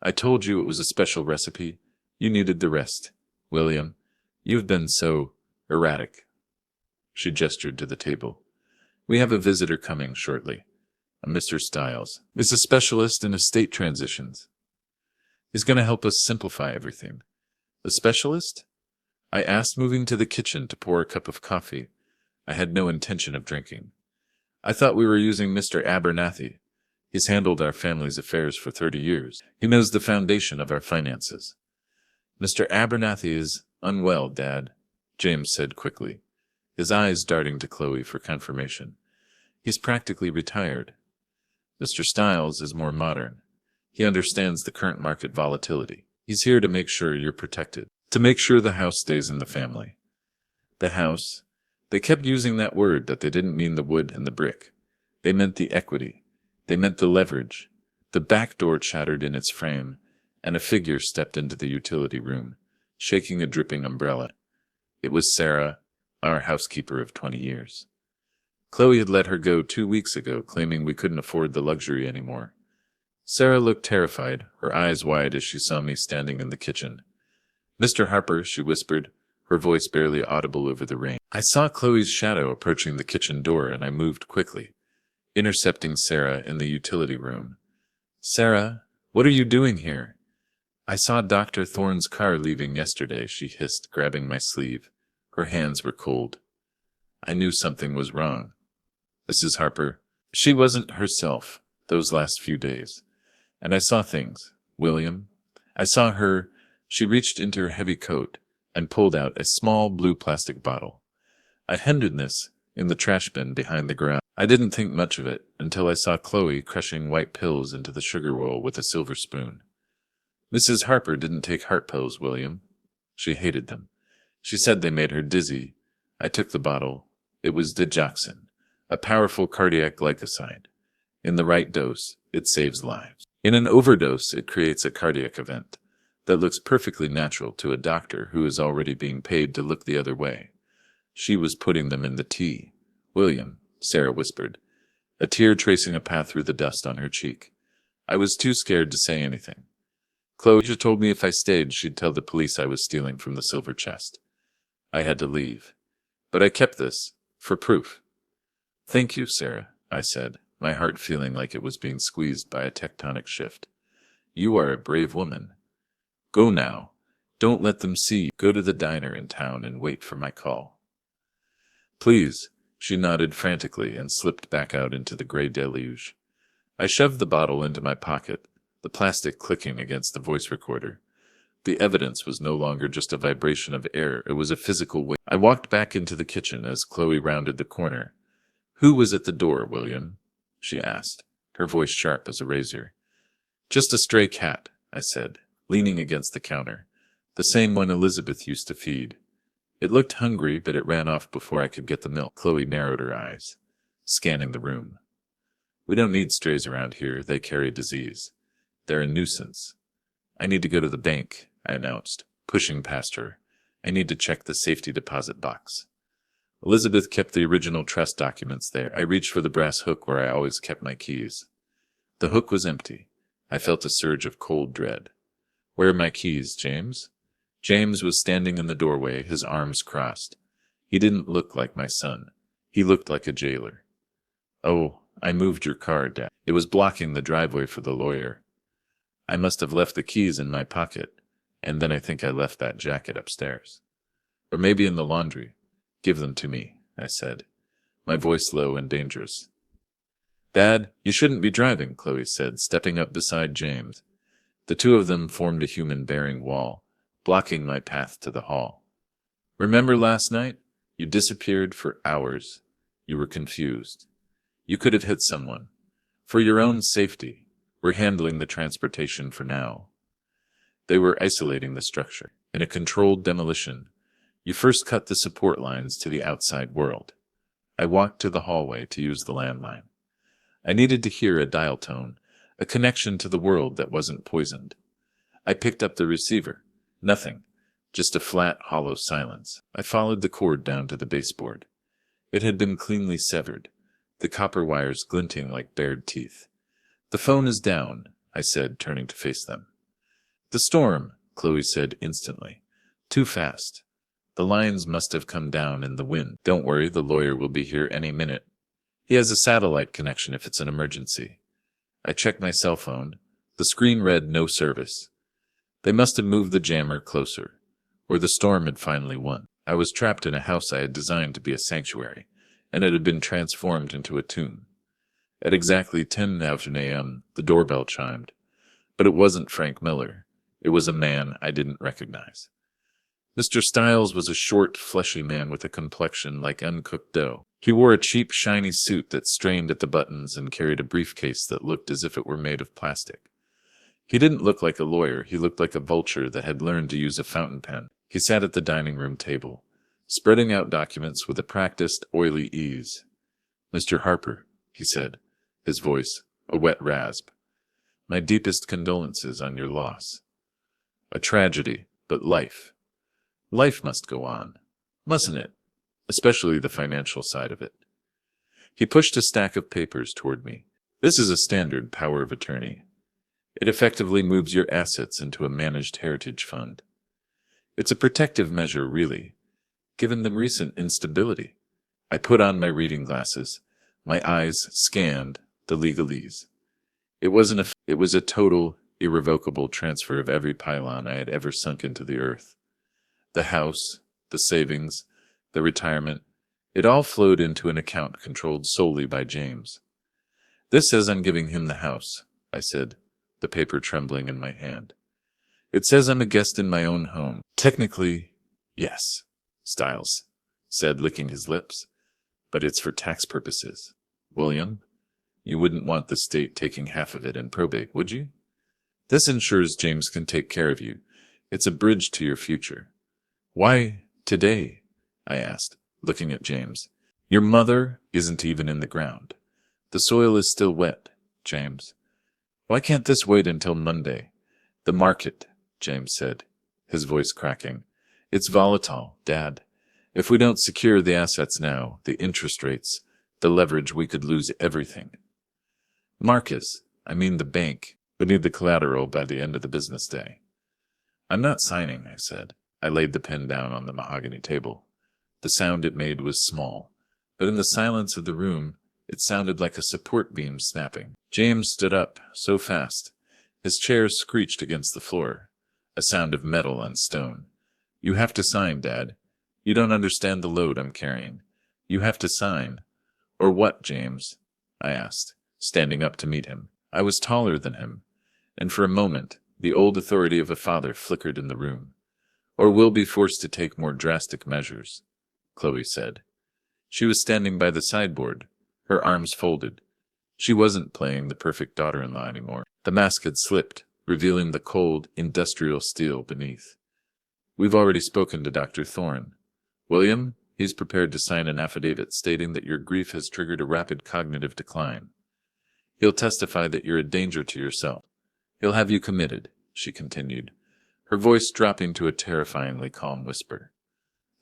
"I told you it was a special recipe. You needed the rest. William, you've been so erratic." She gestured to the table. "We have a visitor coming shortly. A Mr. Stiles is a specialist in estate transitions. He's going to help us simplify everything." "A specialist?" I asked, moving to the kitchen to pour a cup of coffee. I had no intention of drinking. "I thought we were using Mr. Abernathy. He's handled our family's affairs for 30 years. He knows the foundation of our finances." "Mr. Abernathy is unwell, Dad," James said quickly, his eyes darting to Chloe for confirmation. "He's practically retired. Mr. Stiles is more modern. He understands the current market volatility. He's here to make sure you're protected, to make sure the house stays in the family." The house? They kept using that word that they didn't mean the wood and the brick. They meant the equity. They meant the leverage. The back door chattered in its frame, and a figure stepped into the utility room, shaking a dripping umbrella. It was Sarah, our housekeeper of 20 years. Chloe had let her go 2 weeks ago, claiming we couldn't afford the luxury anymore. Sarah looked terrified, her eyes wide as she saw me standing in the kitchen. "Mr. Harper," she whispered, her voice barely audible over the rain. I saw Chloe's shadow approaching the kitchen door, and I moved quickly, intercepting Sarah in the utility room. "Sarah, what are you doing here?" "I saw Dr. Thorne's car leaving yesterday," she hissed, grabbing my sleeve. Her hands were cold. I knew something was wrong. "Mrs. Harper." She wasn't herself those last few days. And I saw things. William. I saw her. She reached into her heavy coat and pulled out a small blue plastic bottle. I hid this in the trash bin behind the garage. I didn't think much of it until I saw Chloe crushing white pills into the sugar roll with a silver spoon. "Mrs. Harper didn't take heart pills, William. She hated them. She said they made her dizzy. I took the bottle. It was digoxin, a powerful cardiac glycoside. In the right dose, it saves lives. In an overdose, it creates a cardiac event that looks perfectly natural to a doctor who is already being paid to look the other way. She was putting them in the tea." "William," Sarah whispered, a tear tracing a path through the dust on her cheek. I was too scared to say anything. "Chloe just told me if I stayed, she'd tell the police I was stealing from the silver chest. I had to leave. But I kept this, for proof." "Thank you, Sarah," I said, my heart feeling like it was being squeezed by a tectonic shift. "You are a brave woman. Go now. Don't let them see you. Go to the diner in town and wait for my call." "Please," she nodded frantically and slipped back out into the gray deluge. I shoved the bottle into my pocket, the plastic clicking against the voice recorder. The evidence was no longer just a vibration of air, it was a physical weight. I walked back into the kitchen as Chloe rounded the corner. "Who was at the door, William?" she asked, her voice sharp as a razor. "Just a stray cat," I said, leaning against the counter. "The same one Elizabeth used to feed. It looked hungry, but it ran off before I could get the milk." Chloe narrowed her eyes, scanning the room. "We don't need strays around here. They carry disease. They're a nuisance." "I need to go to the bank," I announced, pushing past her. "I need to check the safety deposit box." Elizabeth kept the original trust documents there. I reached for the brass hook where I always kept my keys. The hook was empty. I felt a surge of cold dread. "Where are my keys, James?" James was standing in the doorway, his arms crossed. He didn't look like my son. He looked like a jailer. "Oh, I moved your car, Dad. It was blocking the driveway for the lawyer. I must have left the keys in my pocket, and then I think I left that jacket upstairs. Or maybe in the laundry. Give them to me," I said, my voice low and dangerous. "Dad, you shouldn't be driving," Chloe said, stepping up beside James. The two of them formed a human-bearing wall, blocking my path to the hall. "Remember last night? You disappeared for hours. You were confused. You could have hit someone. For your own safety, we're handling the transportation for now." They were isolating the structure. In a controlled demolition, you first cut the support lines to the outside world. I walked to the hallway to use the landline. I needed to hear a dial tone, a connection to the world that wasn't poisoned. I picked up the receiver. Nothing. Just a flat, hollow silence. I followed the cord down to the baseboard. It had been cleanly severed, the copper wires glinting like bared teeth. "The phone is down," I said, turning to face them. "The storm," Chloe said instantly. "Too fast. The lines must have come down in the wind. Don't worry, the lawyer will be here any minute. He has a satellite connection if it's an emergency." I checked my cell phone. The screen read no service. They must have moved the jammer closer, or the storm had finally won. I was trapped in a house I had designed to be a sanctuary, and it had been transformed into a tomb. At exactly 10:11 a.m., the doorbell chimed. But it wasn't Frank Miller. It was a man I didn't recognize. Mr. Stiles was a short, fleshy man with a complexion like uncooked dough. He wore a cheap, shiny suit that strained at the buttons and carried a briefcase that looked as if it were made of plastic. He didn't look like a lawyer. He looked like a vulture that had learned to use a fountain pen. He sat at the dining room table, spreading out documents with a practiced, oily ease. "Mr. Harper," he said, his voice a wet rasp. "My deepest condolences on your loss. A tragedy, but life. Life must go on, mustn't it? especially the financial side of it. He pushed a stack of papers toward me. This is a standard power of attorney. It effectively moves your assets into a managed heritage fund. It's a protective measure, really, given the recent instability. I put on my reading glasses. My eyes scanned the legalese. It was a total, irrevocable transfer of every pylon I had ever sunk into the earth. The house, the savings, the retirement, it all flowed into an account controlled solely by James. This says I'm giving him the house, I said, the paper trembling in my hand. It says I'm a guest in my own home. Technically, yes, Styles said, licking his lips. But it's for tax purposes. William, you wouldn't want the state taking half of it in probate, would you? This ensures James can take care of you. It's a bridge to your future. Why today? I asked, looking at James. Your mother isn't even in the ground. The soil is still wet, James. Why can't this wait until Monday? The market, James said, his voice cracking. It's volatile, Dad. If we don't secure the assets now, the interest rates, the leverage, we could lose everything. Marcus, I mean the bank, would need the collateral by the end of the business day. I'm not signing, I said. I laid the pen down on the mahogany table. The sound it made was small, but in the silence of the room, it sounded like a support beam snapping. James stood up, so fast. His chair screeched against the floor, a sound of metal on stone. You have to sign, Dad. You don't understand the load I'm carrying. You have to sign. Or what, James? I asked, standing up to meet him. I was taller than him, and for a moment, the old authority of a father flickered in the room. Or we'll be forced to take more drastic measures, Chloe said. She was standing by the sideboard, her arms folded. She wasn't playing the perfect daughter-in-law anymore. The mask had slipped, revealing the cold, industrial steel beneath. We've already spoken to Dr. Thorne. William, he's prepared to sign an affidavit stating that your grief has triggered a rapid cognitive decline. He'll testify that you're a danger to yourself. He'll have you committed, she continued, her voice dropping to a terrifyingly calm whisper.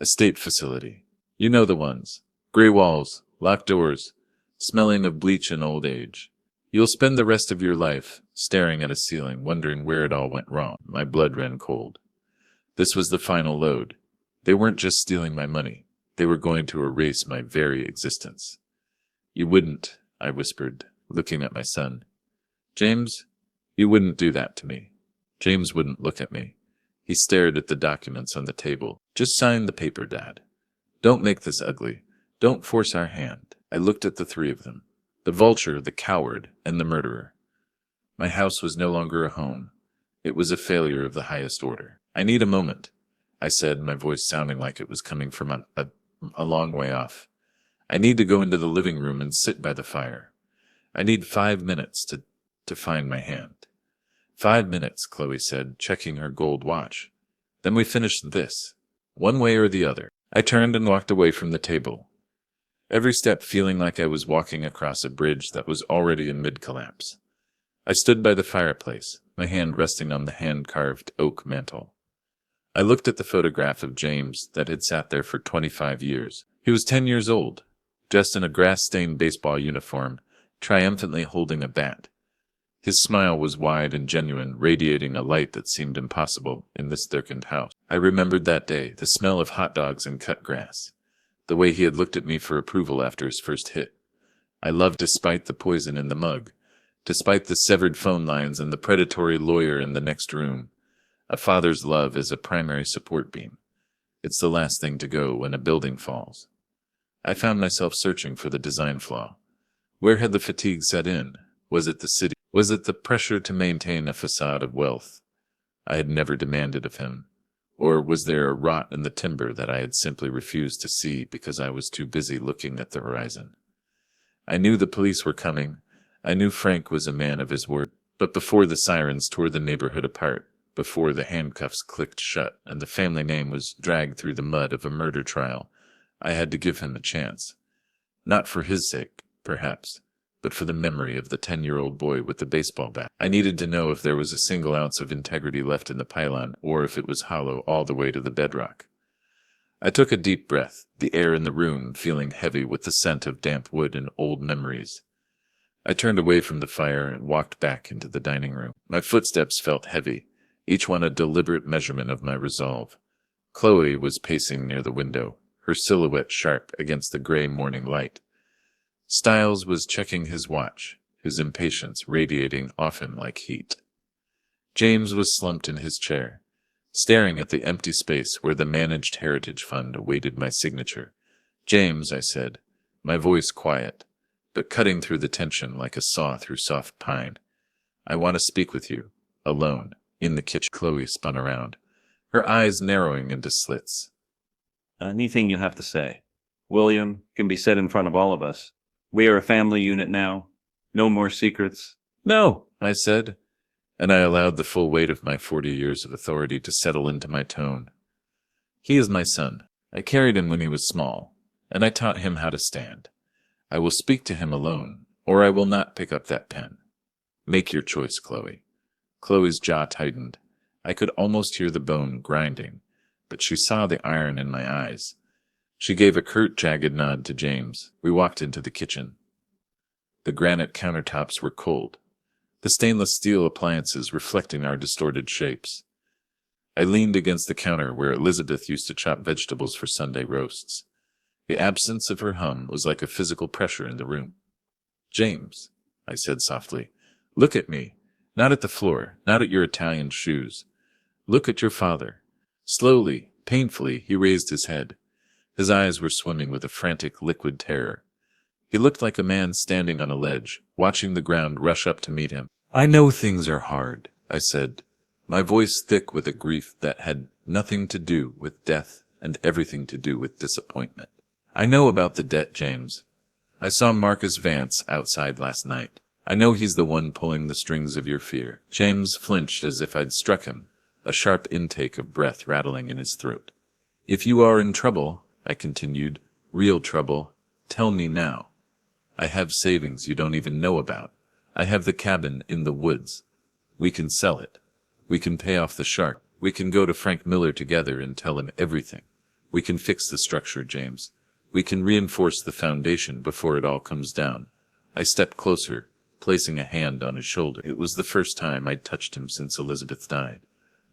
A state facility. You know the ones. Gray walls, locked doors, smelling of bleach and old age. You'll spend the rest of your life staring at a ceiling, wondering where it all went wrong. My blood ran cold. This was the final load. They weren't just stealing my money. They were going to erase my very existence. You wouldn't, I whispered, looking at my son. James, you wouldn't do that to me. James wouldn't look at me. He stared at the documents on the table. Just sign the paper, Dad. Don't make this ugly. Don't force our hand. I looked at the three of them. The vulture, the coward, and the murderer. My house was no longer a home. It was a failure of the highest order. I need a moment, I said, my voice sounding like it was coming from a long way off. I need to go into the living room and sit by the fire. I need 5 minutes to find my hand. 5 minutes, Chloe said, checking her gold watch. Then we finish this, one way or the other. I turned and walked away from the table, every step feeling like I was walking across a bridge that was already in mid-collapse. I stood by the fireplace, my hand resting on the hand-carved oak mantel. I looked at the photograph of James that had sat there for 25 years. He was 10 years old, dressed in a grass-stained baseball uniform, triumphantly holding a bat. His smile was wide and genuine, radiating a light that seemed impossible in this darkened house. I remembered that day, the smell of hot dogs and cut grass, the way he had looked at me for approval after his first hit. I loved despite the poison in the mug, despite the severed phone lines and the predatory lawyer in the next room. A father's love is a primary support beam. It's the last thing to go when a building falls. I found myself searching for the design flaw. Where had the fatigue set in? Was it the city? Was it the pressure to maintain a facade of wealth I had never demanded of him? Or was there a rot in the timber that I had simply refused to see because I was too busy looking at the horizon? I knew the police were coming. I knew Frank was a man of his word. But before the sirens tore the neighborhood apart, before the handcuffs clicked shut and the family name was dragged through the mud of a murder trial, I had to give him a chance. Not for his sake, perhaps, but for the memory of the 10-year-old boy with the baseball bat. I needed to know if there was a single ounce of integrity left in the pylon, or if it was hollow all the way to the bedrock. I took a deep breath, the air in the room feeling heavy with the scent of damp wood and old memories. I turned away from the fire and walked back into the dining room. My footsteps felt heavy, each one a deliberate measurement of my resolve. Chloe was pacing near the window, her silhouette sharp against the gray morning light. Styles was checking his watch, his impatience radiating off him like heat. James was slumped in his chair, staring at the empty space where the Managed Heritage Fund awaited my signature. "James," I said, my voice quiet, but cutting through the tension like a saw through soft pine. "I want to speak with you, alone." In the kitchen, Chloe spun around, her eyes narrowing into slits. "Anything you have to say, William, can be said in front of all of us. We are a family unit now. No more secrets." "No," I said, and I allowed the full weight of my 40 years of authority to settle into my tone. "He is my son. I carried him when he was small, and I taught him how to stand. I will speak to him alone, or I will not pick up that pen. Make your choice, Chloe." Chloe's jaw tightened. I could almost hear the bone grinding, but she saw the iron in my eyes. She gave a curt, jagged nod to James. We walked into the kitchen. The granite countertops were cold, the stainless steel appliances reflecting our distorted shapes. I leaned against the counter where Elizabeth used to chop vegetables for Sunday roasts. The absence of her hum was like a physical pressure in the room. "James," I said softly, "look at me. Not at the floor, not at your Italian shoes. Look at your father." Slowly, painfully, he raised his head. His eyes were swimming with a frantic liquid terror. He looked like a man standing on a ledge, watching the ground rush up to meet him. "I know things are hard," I said, my voice thick with a grief that had nothing to do with death and everything to do with disappointment. "I know about the debt, James. I saw Marcus Vance outside last night. I know he's the one pulling the strings of your fear." James flinched as if I'd struck him, a sharp intake of breath rattling in his throat. "If you are in trouble," I continued, "real trouble, tell me now. I have savings you don't even know about. I have the cabin in the woods. We can sell it. We can pay off the shark. We can go to Frank Miller together and tell him everything. We can fix the structure, James. We can reinforce the foundation before it all comes down." I stepped closer, placing a hand on his shoulder. It was the first time I'd touched him since Elizabeth died,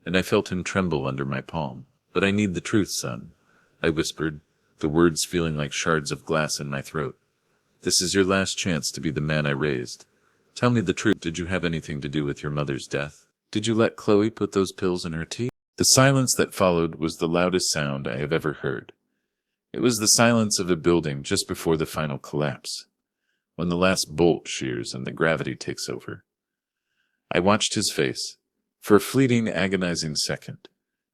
and I felt him tremble under my palm. "But I need the truth, son," I whispered, the words feeling like shards of glass in my throat. "This is your last chance to be the man I raised. Tell me the truth. Did you have anything to do with your mother's death? Did you let Chloe put those pills in her tea?" The silence that followed was the loudest sound I have ever heard. It was the silence of a building just before the final collapse, when the last bolt shears and the gravity takes over. I watched his face. For a fleeting, agonizing second,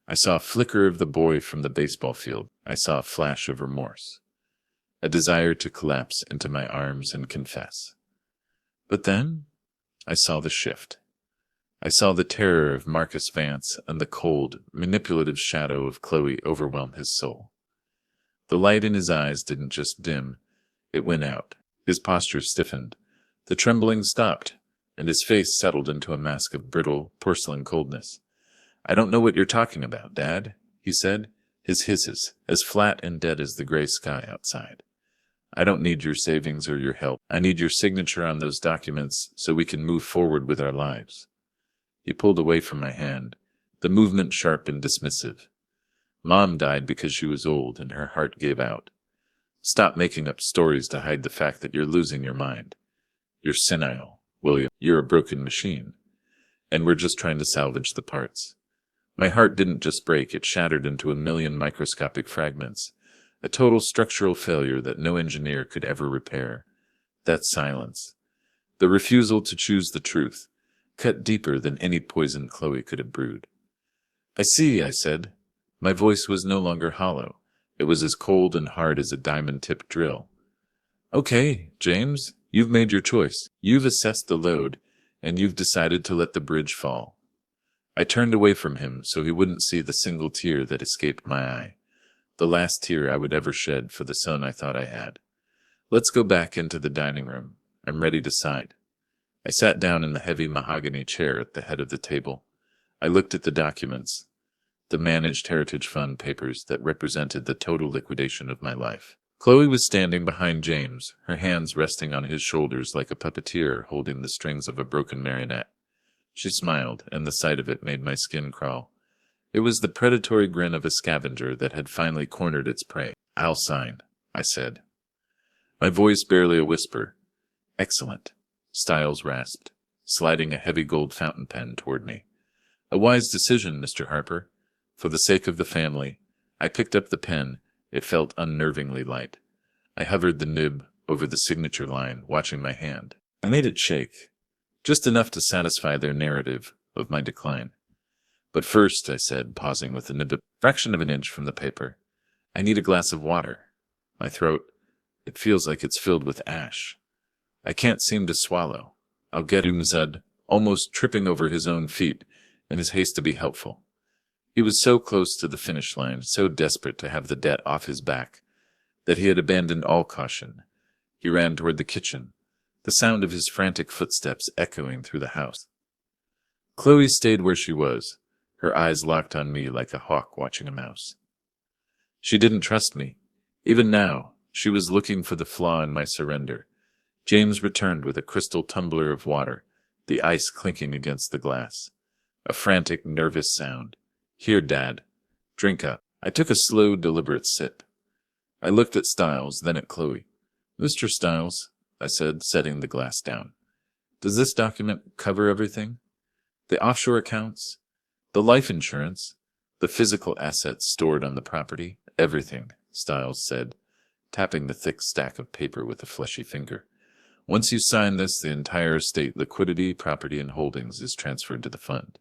I saw a flicker of the boy from the baseball field. I saw a flash of remorse, a desire to collapse into my arms and confess. But then, I saw the shift. I saw the terror of Marcus Vance and the cold, manipulative shadow of Chloe overwhelm his soul. The light in his eyes didn't just dim, it went out. His posture stiffened, the trembling stopped, and his face settled into a mask of brittle, porcelain coldness. "I don't know what you're talking about, Dad," he said, his hisses as flat and dead as the gray sky outside. "I don't need your savings or your help. I need your signature on those documents so we can move forward with our lives." He pulled away from my hand, the movement sharp and dismissive. "Mom died because she was old and her heart gave out. Stop making up stories to hide the fact that you're losing your mind. You're senile, William. You're a broken machine. And we're just trying to salvage the parts." My heart didn't just break, it shattered into a million microscopic fragments, a total structural failure that no engineer could ever repair. That silence, the refusal to choose the truth, cut deeper than any poison Chloe could have brewed. "I see," I said. My voice was no longer hollow. It was as cold and hard as a diamond-tipped drill. "Okay, James, you've made your choice. You've assessed the load, and you've decided to let the bridge fall." I turned away from him so he wouldn't see the single tear that escaped my eye, the last tear I would ever shed for the son I thought I had. "Let's go back into the dining room. I'm ready to decide." I sat down in the heavy mahogany chair at the head of the table. I looked at the documents. the managed heritage fund papers that represented the total liquidation of my life. Chloe was standing behind James, her hands resting on his shoulders like a puppeteer holding the strings of a broken marionette. She smiled, and the sight of it made my skin crawl. It was the predatory grin of a scavenger that had finally cornered its prey. "I'll sign," I said. My voice barely a whisper. "Excellent," Stiles rasped, sliding a heavy gold fountain pen toward me. "A wise decision, Mr. Harper. For the sake of the family." I picked up the pen. It felt unnervingly light. I hovered the nib over the signature line, watching my hand. I made it shake, just enough to satisfy their narrative of my decline. "But first," I said, pausing with the nib a fraction of an inch from the paper, "I need a glass of water. My throat, it feels like it's filled with ash. I can't seem to swallow." "I'll get him," said, almost tripping over his own feet in his haste to be helpful. He was so close to the finish line, so desperate to have the debt off his back, that he had abandoned all caution. He ran toward the kitchen, the sound of his frantic footsteps echoing through the house. Chloe stayed where she was, her eyes locked on me like a hawk watching a mouse. She didn't trust me. Even now, she was looking for the flaw in my surrender. James returned with a crystal tumbler of water, the ice clinking against the glass. A frantic, nervous sound. "Here, Dad. Drink up." I took a slow, deliberate sip. I looked at Stiles, then at Chloe. "Mr. Stiles," I said, setting the glass down, "does this document cover everything? The offshore accounts, the life insurance, the physical assets stored on the property?" "Everything," Stiles said, tapping the thick stack of paper with a fleshy finger. "Once you sign this, the entire estate, liquidity, property, and holdings is transferred to the fund.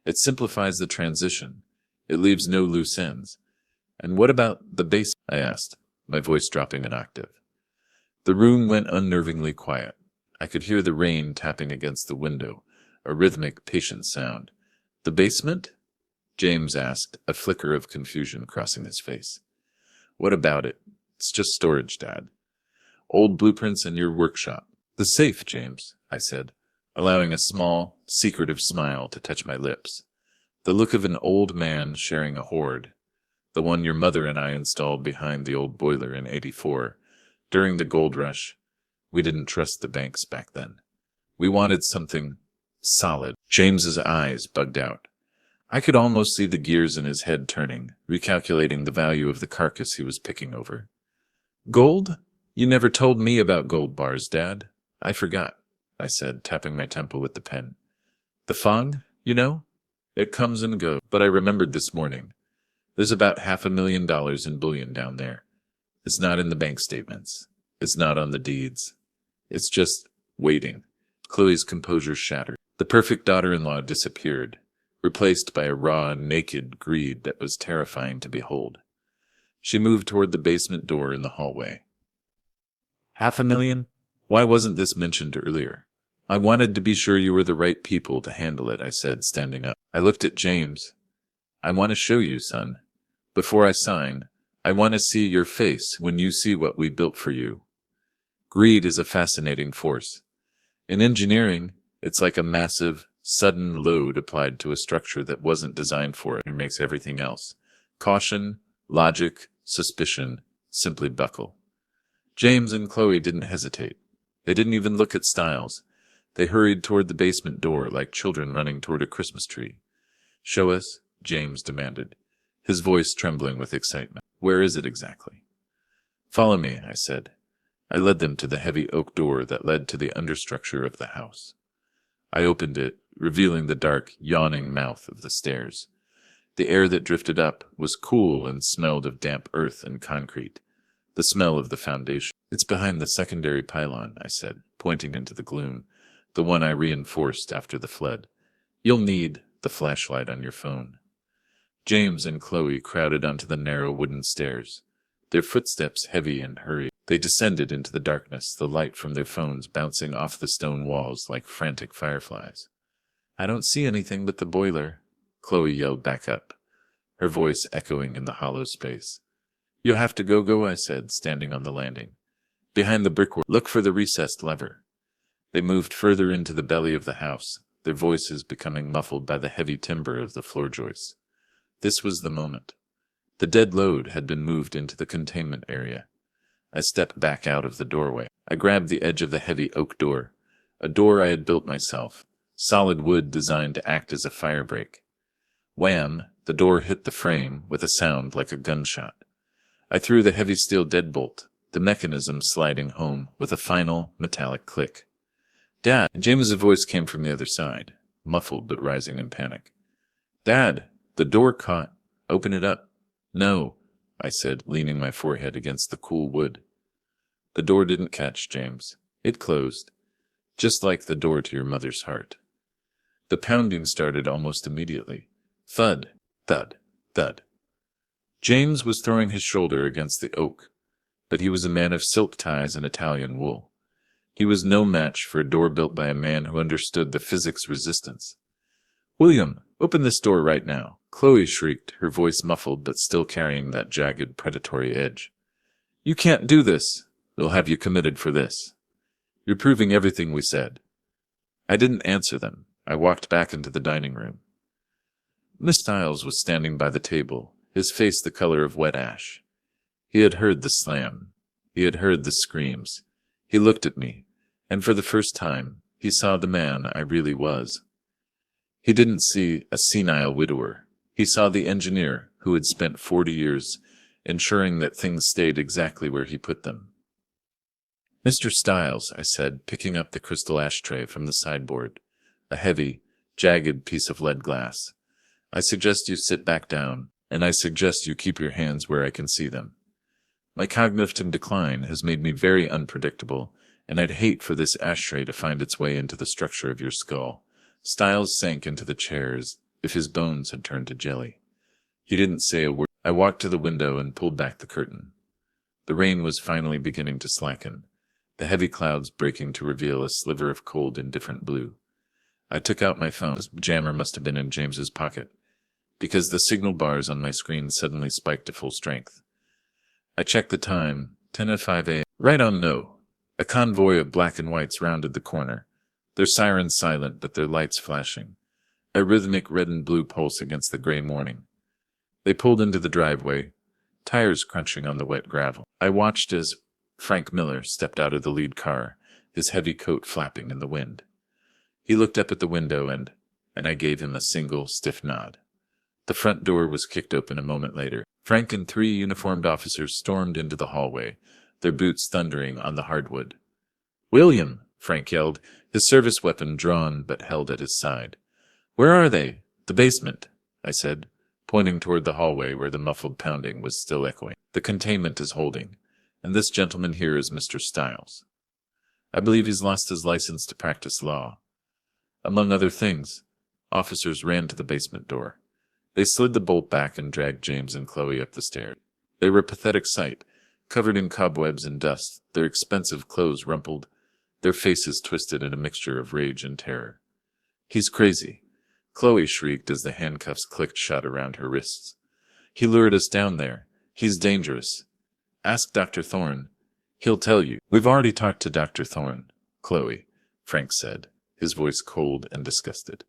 It simplifies the transition. It leaves no loose ends." "And what about the base?" I asked, my voice dropping an octave. The room went unnervingly quiet. I could hear the rain tapping against the window, a rhythmic, patient sound. "The basement?" James asked, a flicker of confusion crossing his face. "What about it? It's just storage, Dad. Old blueprints in your workshop." "The safe, James," I said, allowing a small, secretive smile to touch my lips. "The look of an old man sharing a hoard. The one your mother and I installed behind the old boiler in '84. During the gold rush, we didn't trust the banks back then. We wanted something solid." James's eyes bugged out. I could almost see the gears in his head turning, recalculating the value of the carcass he was picking over. "Gold? You never told me about gold bars, Dad." "I forgot," I said, tapping my temple with the pen. "The fang, you know? It comes and goes. But I remembered this morning. There's about $500,000 in bullion down there. It's not in the bank statements. It's not on the deeds. It's just waiting." Chloe's composure shattered. The perfect daughter-in-law disappeared, replaced by a raw, naked greed that was terrifying to behold. She moved toward the basement door in the hallway. $500,000? Why wasn't this mentioned earlier?" "I wanted to be sure you were the right people to handle it," I said, standing up. I looked at James. "I want to show you, son. Before I sign, I want to see your face when you see what we built for you." Greed is a fascinating force. In engineering, it's like a massive, sudden load applied to a structure that wasn't designed for it and makes everything else, caution, logic, suspicion, simply buckle. James and Chloe didn't hesitate. They didn't even look at Stiles. They hurried toward the basement door like children running toward a Christmas tree. "Show us," James demanded, his voice trembling with excitement. "Where is it exactly?" "Follow me," I said. I led them to the heavy oak door that led to the understructure of the house. I opened it, revealing the dark, yawning mouth of the stairs. The air that drifted up was cool and smelled of damp earth and concrete, the smell of the foundation. "It's behind the secondary pylon," I said, pointing into the gloom, the one I reinforced after the flood. "You'll need the flashlight on your phone." James and Chloe crowded onto the narrow wooden stairs, their footsteps heavy and hurried. They descended into the darkness, the light from their phones bouncing off the stone walls like frantic fireflies. "I don't see anything but the boiler," Chloe yelled back up, her voice echoing in the hollow space. "You'll have to go, I said, standing on the landing. "Behind the brickwork. Look for the recessed lever." They moved further into the belly of the house, their voices becoming muffled by the heavy timber of the floor joists. This was the moment. The dead load had been moved into the containment area. I stepped back out of the doorway. I grabbed the edge of the heavy oak door, a door I had built myself, solid wood designed to act as a fire break. Wham! The door hit the frame with a sound like a gunshot. I threw the heavy steel deadbolt, the mechanism sliding home with a final metallic click. "Dad!" James's voice came from the other side, muffled but rising in panic. "Dad! The door caught. Open it up." "No," I said, leaning my forehead against the cool wood. "The door didn't catch, James. It closed, just like the door to your mother's heart." The pounding started almost immediately. Thud, thud, thud. James was throwing his shoulder against the oak, but he was a man of silk ties and Italian wool. He was no match for a door built by a man who understood the physics resistance. "William, open this door right now," Chloe shrieked, her voice muffled but still carrying that jagged, predatory edge. "You can't do this. They'll have you committed for this. You're proving everything we said." I didn't answer them. I walked back into the dining room. Mr. Stiles was standing by the table, his face the color of wet ash. He had heard the slam. He had heard the screams. He looked at me, and for the first time, he saw the man I really was. He didn't see a senile widower. He saw the engineer who had spent 40 years ensuring that things stayed exactly where he put them. "Mr. Stiles," I said, picking up the crystal ashtray from the sideboard, a heavy, jagged piece of lead glass. "I suggest you sit back down, and I suggest you keep your hands where I can see them. My cognitive decline has made me very unpredictable, and I'd hate for this ashtray to find its way into the structure of your skull." Stiles sank into the chair as if his bones had turned to jelly. He didn't say a word. I walked to the window and pulled back the curtain. The rain was finally beginning to slacken, the heavy clouds breaking to reveal a sliver of cold, indifferent blue. I took out my phone. The jammer must have been in James's pocket, because the signal bars on my screen suddenly spiked to full strength. I checked the time, 10:05 a.m. Right on no. A convoy of black and whites rounded the corner, their sirens silent but their lights flashing, a rhythmic red and blue pulse against the gray morning. They pulled into the driveway, tires crunching on the wet gravel. I watched as Frank Miller stepped out of the lead car, his heavy coat flapping in the wind. He looked up at the window and I gave him a single stiff nod. The front door was kicked open a moment later. Frank and 3 uniformed officers stormed into the hallway, their boots thundering on the hardwood. "William!" Frank yelled, his service weapon drawn but held at his side. "Where are they?" "The basement," I said, pointing toward the hallway where the muffled pounding was still echoing. "The containment is holding, and this gentleman here is Mr. Stiles. I believe he's lost his license to practice law." Among other things, officers ran to the basement door. They slid the bolt back and dragged James and Chloe up the stairs. They were a pathetic sight, covered in cobwebs and dust, their expensive clothes rumpled, their faces twisted in a mixture of rage and terror. "He's crazy," Chloe shrieked as the handcuffs clicked shut around her wrists. "He lured us down there. He's dangerous. Ask Dr. Thorne. He'll tell you." "We've already talked to Dr. Thorne, Chloe," Frank said, his voice cold and disgusted.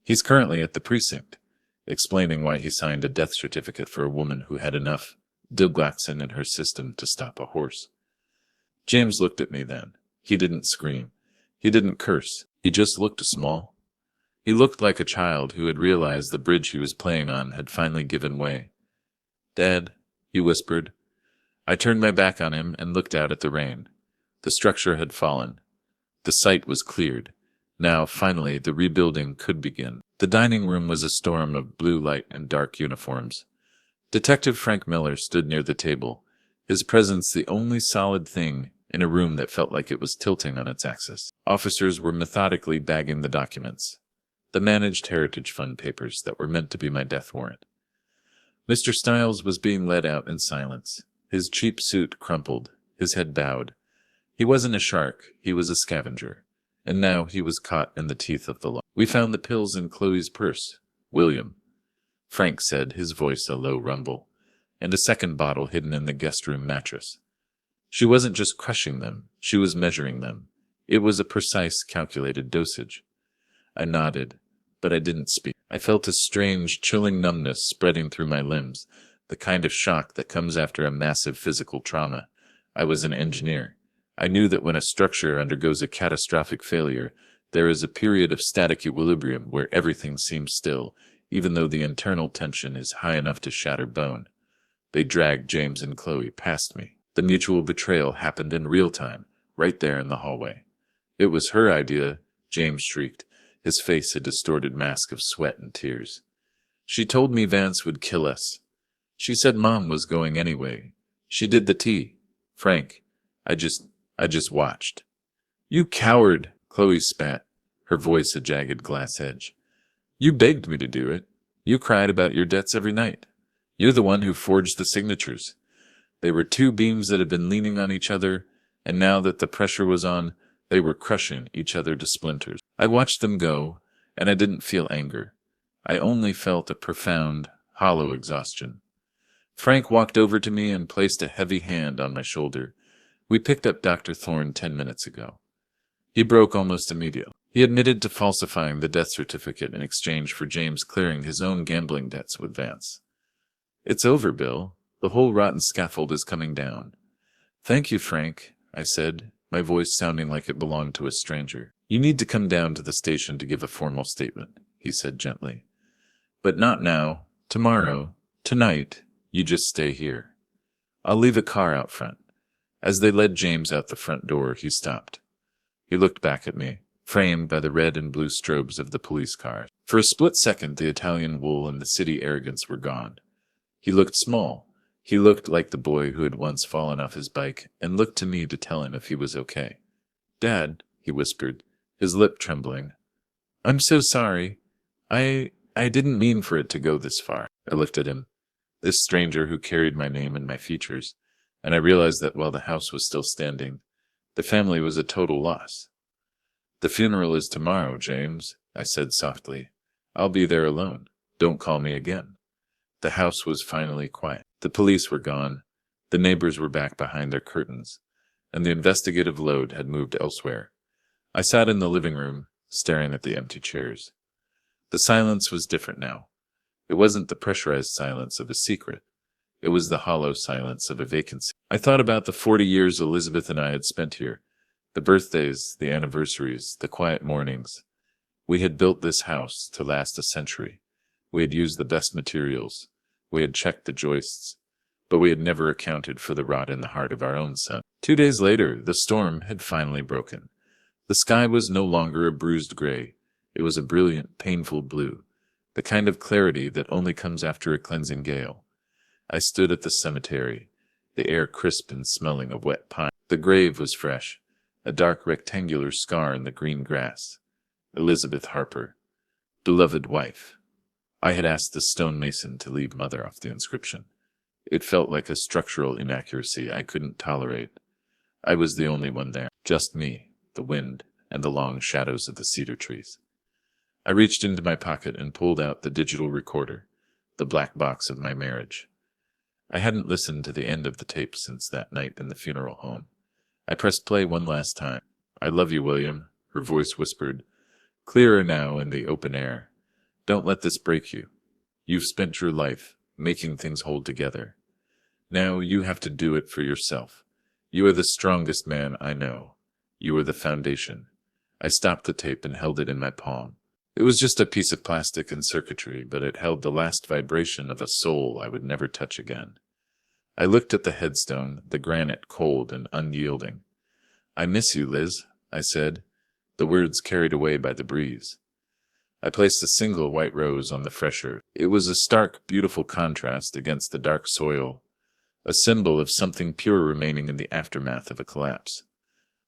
"He's currently at the precinct, explaining why he signed a death certificate for a woman who had enough Dilglaxin in her system to stop a horse." James looked at me then. He didn't scream. He didn't curse. He just looked small. He looked like a child who had realized the bridge he was playing on had finally given way. "Dad," he whispered. I turned my back on him and looked out at the rain. The structure had fallen. The site was cleared. Now, finally, the rebuilding could begin. The dining room was a storm of blue light and dark uniforms. Detective Frank Miller stood near the table, his presence the only solid thing in a room that felt like it was tilting on its axis. Officers were methodically bagging the documents, the managed heritage fund papers that were meant to be my death warrant. Mr. Stiles was being led out in silence, his cheap suit crumpled, his head bowed. He wasn't a shark, he was a scavenger, and now he was caught in the teeth of the law. "We found the pills in Chloe's purse, William," Frank said, his voice a low rumble, "and a second bottle hidden in the guest room mattress. She wasn't just crushing them, she was measuring them. It was a precise, calculated dosage." I nodded, but I didn't speak. I felt a strange, chilling numbness spreading through my limbs, the kind of shock that comes after a massive physical trauma. I was an engineer. I knew that when a structure undergoes a catastrophic failure, there is a period of static equilibrium where everything seems still, even though the internal tension is high enough to shatter bone. They dragged James and Chloe past me. The mutual betrayal happened in real time, right there in the hallway. It was her idea, James shrieked, his face a distorted mask of sweat and tears. She told me Vance would kill us. She said Mom was going anyway. She did the tea. Frank, I just watched. You coward, Chloe spat, her voice a jagged glass edge. You begged me to do it. You cried about your debts every night. You're the one who forged the signatures. They were two beams that had been leaning on each other, and now that the pressure was on, they were crushing each other to splinters. I watched them go, and I didn't feel anger. I only felt a profound, hollow exhaustion. Frank walked over to me and placed a heavy hand on my shoulder. We picked up Dr. Thorne 10 minutes ago. He broke almost immediately. He admitted to falsifying the death certificate in exchange for James clearing his own gambling debts with Vance. It's over, Bill. The whole rotten scaffold is coming down. Thank you, Frank, I said, my voice sounding like it belonged to a stranger. You need to come down to the station to give a formal statement, he said gently. But not now. Tomorrow. Tonight. You just stay here. I'll leave a car out front. As they led James out the front door, he stopped. He looked back at me, framed by the red and blue strobes of the police cars. For a split second, the Italian wool and the city arrogance were gone. He looked small. He looked like the boy who had once fallen off his bike and looked to me to tell him if he was okay. Dad, he whispered, his lip trembling. I'm so sorry. I didn't mean for it to go this far. I looked at him, this stranger who carried my name and my features, and I realized that while the house was still standing, the family was a total loss. The funeral is tomorrow, James, I said softly. I'll be there alone. Don't call me again. The house was finally quiet. The police were gone. The neighbors were back behind their curtains, and the investigative load had moved elsewhere. I sat in the living room, staring at the empty chairs. The silence was different now. It wasn't the pressurized silence of a secret. It was the hollow silence of a vacancy. I thought about the 40 years Elizabeth and I had spent here, the birthdays, the anniversaries, the quiet mornings. We had built this house to last a century. We had used the best materials. We had checked the joists, but we had never accounted for the rot in the heart of our own son. 2 days later, the storm had finally broken. The sky was no longer a bruised gray. It was a brilliant, painful blue, the kind of clarity that only comes after a cleansing gale. I stood at the cemetery, the air crisp and smelling of wet pine. The grave was fresh, a dark rectangular scar in the green grass. Elizabeth Harper, beloved wife. I had asked the stonemason to leave Mother off the inscription. It felt like a structural inaccuracy I couldn't tolerate. I was the only one there, just me, the wind, and the long shadows of the cedar trees. I reached into my pocket and pulled out the digital recorder, the black box of my marriage. I hadn't listened to the end of the tape since that night in the funeral home. I pressed play one last time. I love you, William, her voice whispered, clearer now in the open air. Don't let this break you. You've spent your life making things hold together. Now you have to do it for yourself. You are the strongest man I know. You are the foundation. I stopped the tape and held it in my palm. It was just a piece of plastic and circuitry, but it held the last vibration of a soul I would never touch again. I looked at the headstone, the granite cold and unyielding. I miss you, Liz, I said, the words carried away by the breeze. I placed a single white rose on the fresh earth. It was a stark, beautiful contrast against the dark soil, a symbol of something pure remaining in the aftermath of a collapse.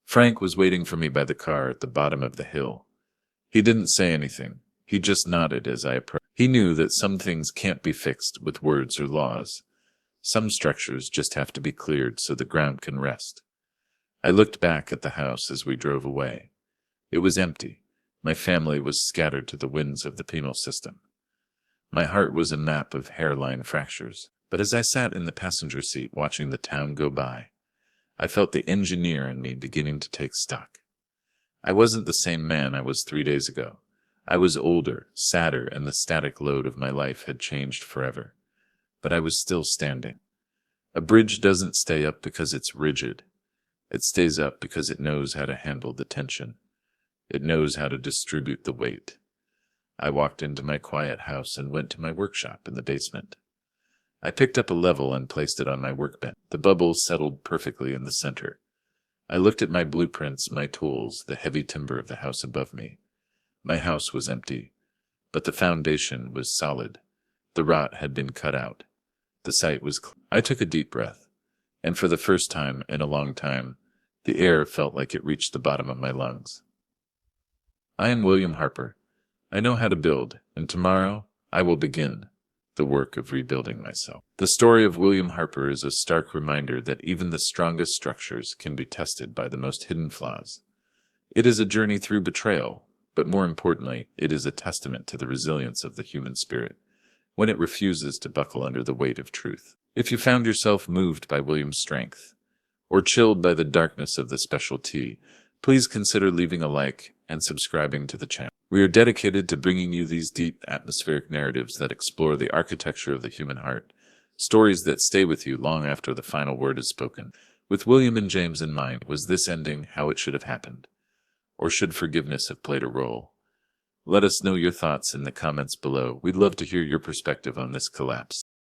Frank was waiting for me by the car at the bottom of the hill. He didn't say anything. He just nodded as I approached. He knew that some things can't be fixed with words or laws. Some structures just have to be cleared so the ground can rest. I looked back at the house as we drove away. It was empty. My family was scattered to the winds of the penal system. My heart was a map of hairline fractures, but as I sat in the passenger seat watching the town go by, I felt the engineer in me beginning to take stock. I wasn't the same man I was 3 days ago. I was older, sadder, and the static load of my life had changed forever. But I was still standing. A bridge doesn't stay up because it's rigid. It stays up because it knows how to handle the tension. It knows how to distribute the weight. I walked into my quiet house and went to my workshop in the basement. I picked up a level and placed it on my workbench. The bubbles settled perfectly in the center. I looked at my blueprints, my tools, the heavy timber of the house above me. My house was empty, but the foundation was solid. The rot had been cut out. The site was clean. I took a deep breath, and for the first time in a long time, the air felt like it reached the bottom of my lungs. I am William Harper. I know how to build, and tomorrow I will begin the work of rebuilding myself. The story of William Harper is a stark reminder that even the strongest structures can be tested by the most hidden flaws. It is a journey through betrayal, but more importantly, it is a testament to the resilience of the human spirit when it refuses to buckle under the weight of truth. If you found yourself moved by William's strength, or chilled by the darkness of the special tea, please consider leaving a like and subscribing to the channel. We are dedicated to bringing you these deep, atmospheric narratives that explore the architecture of the human heart, stories that stay with you long after the final word is spoken. With William and James in mind, was this ending how it should have happened? Or should forgiveness have played a role? Let us know your thoughts in the comments below. We'd love to hear your perspective on this collapse.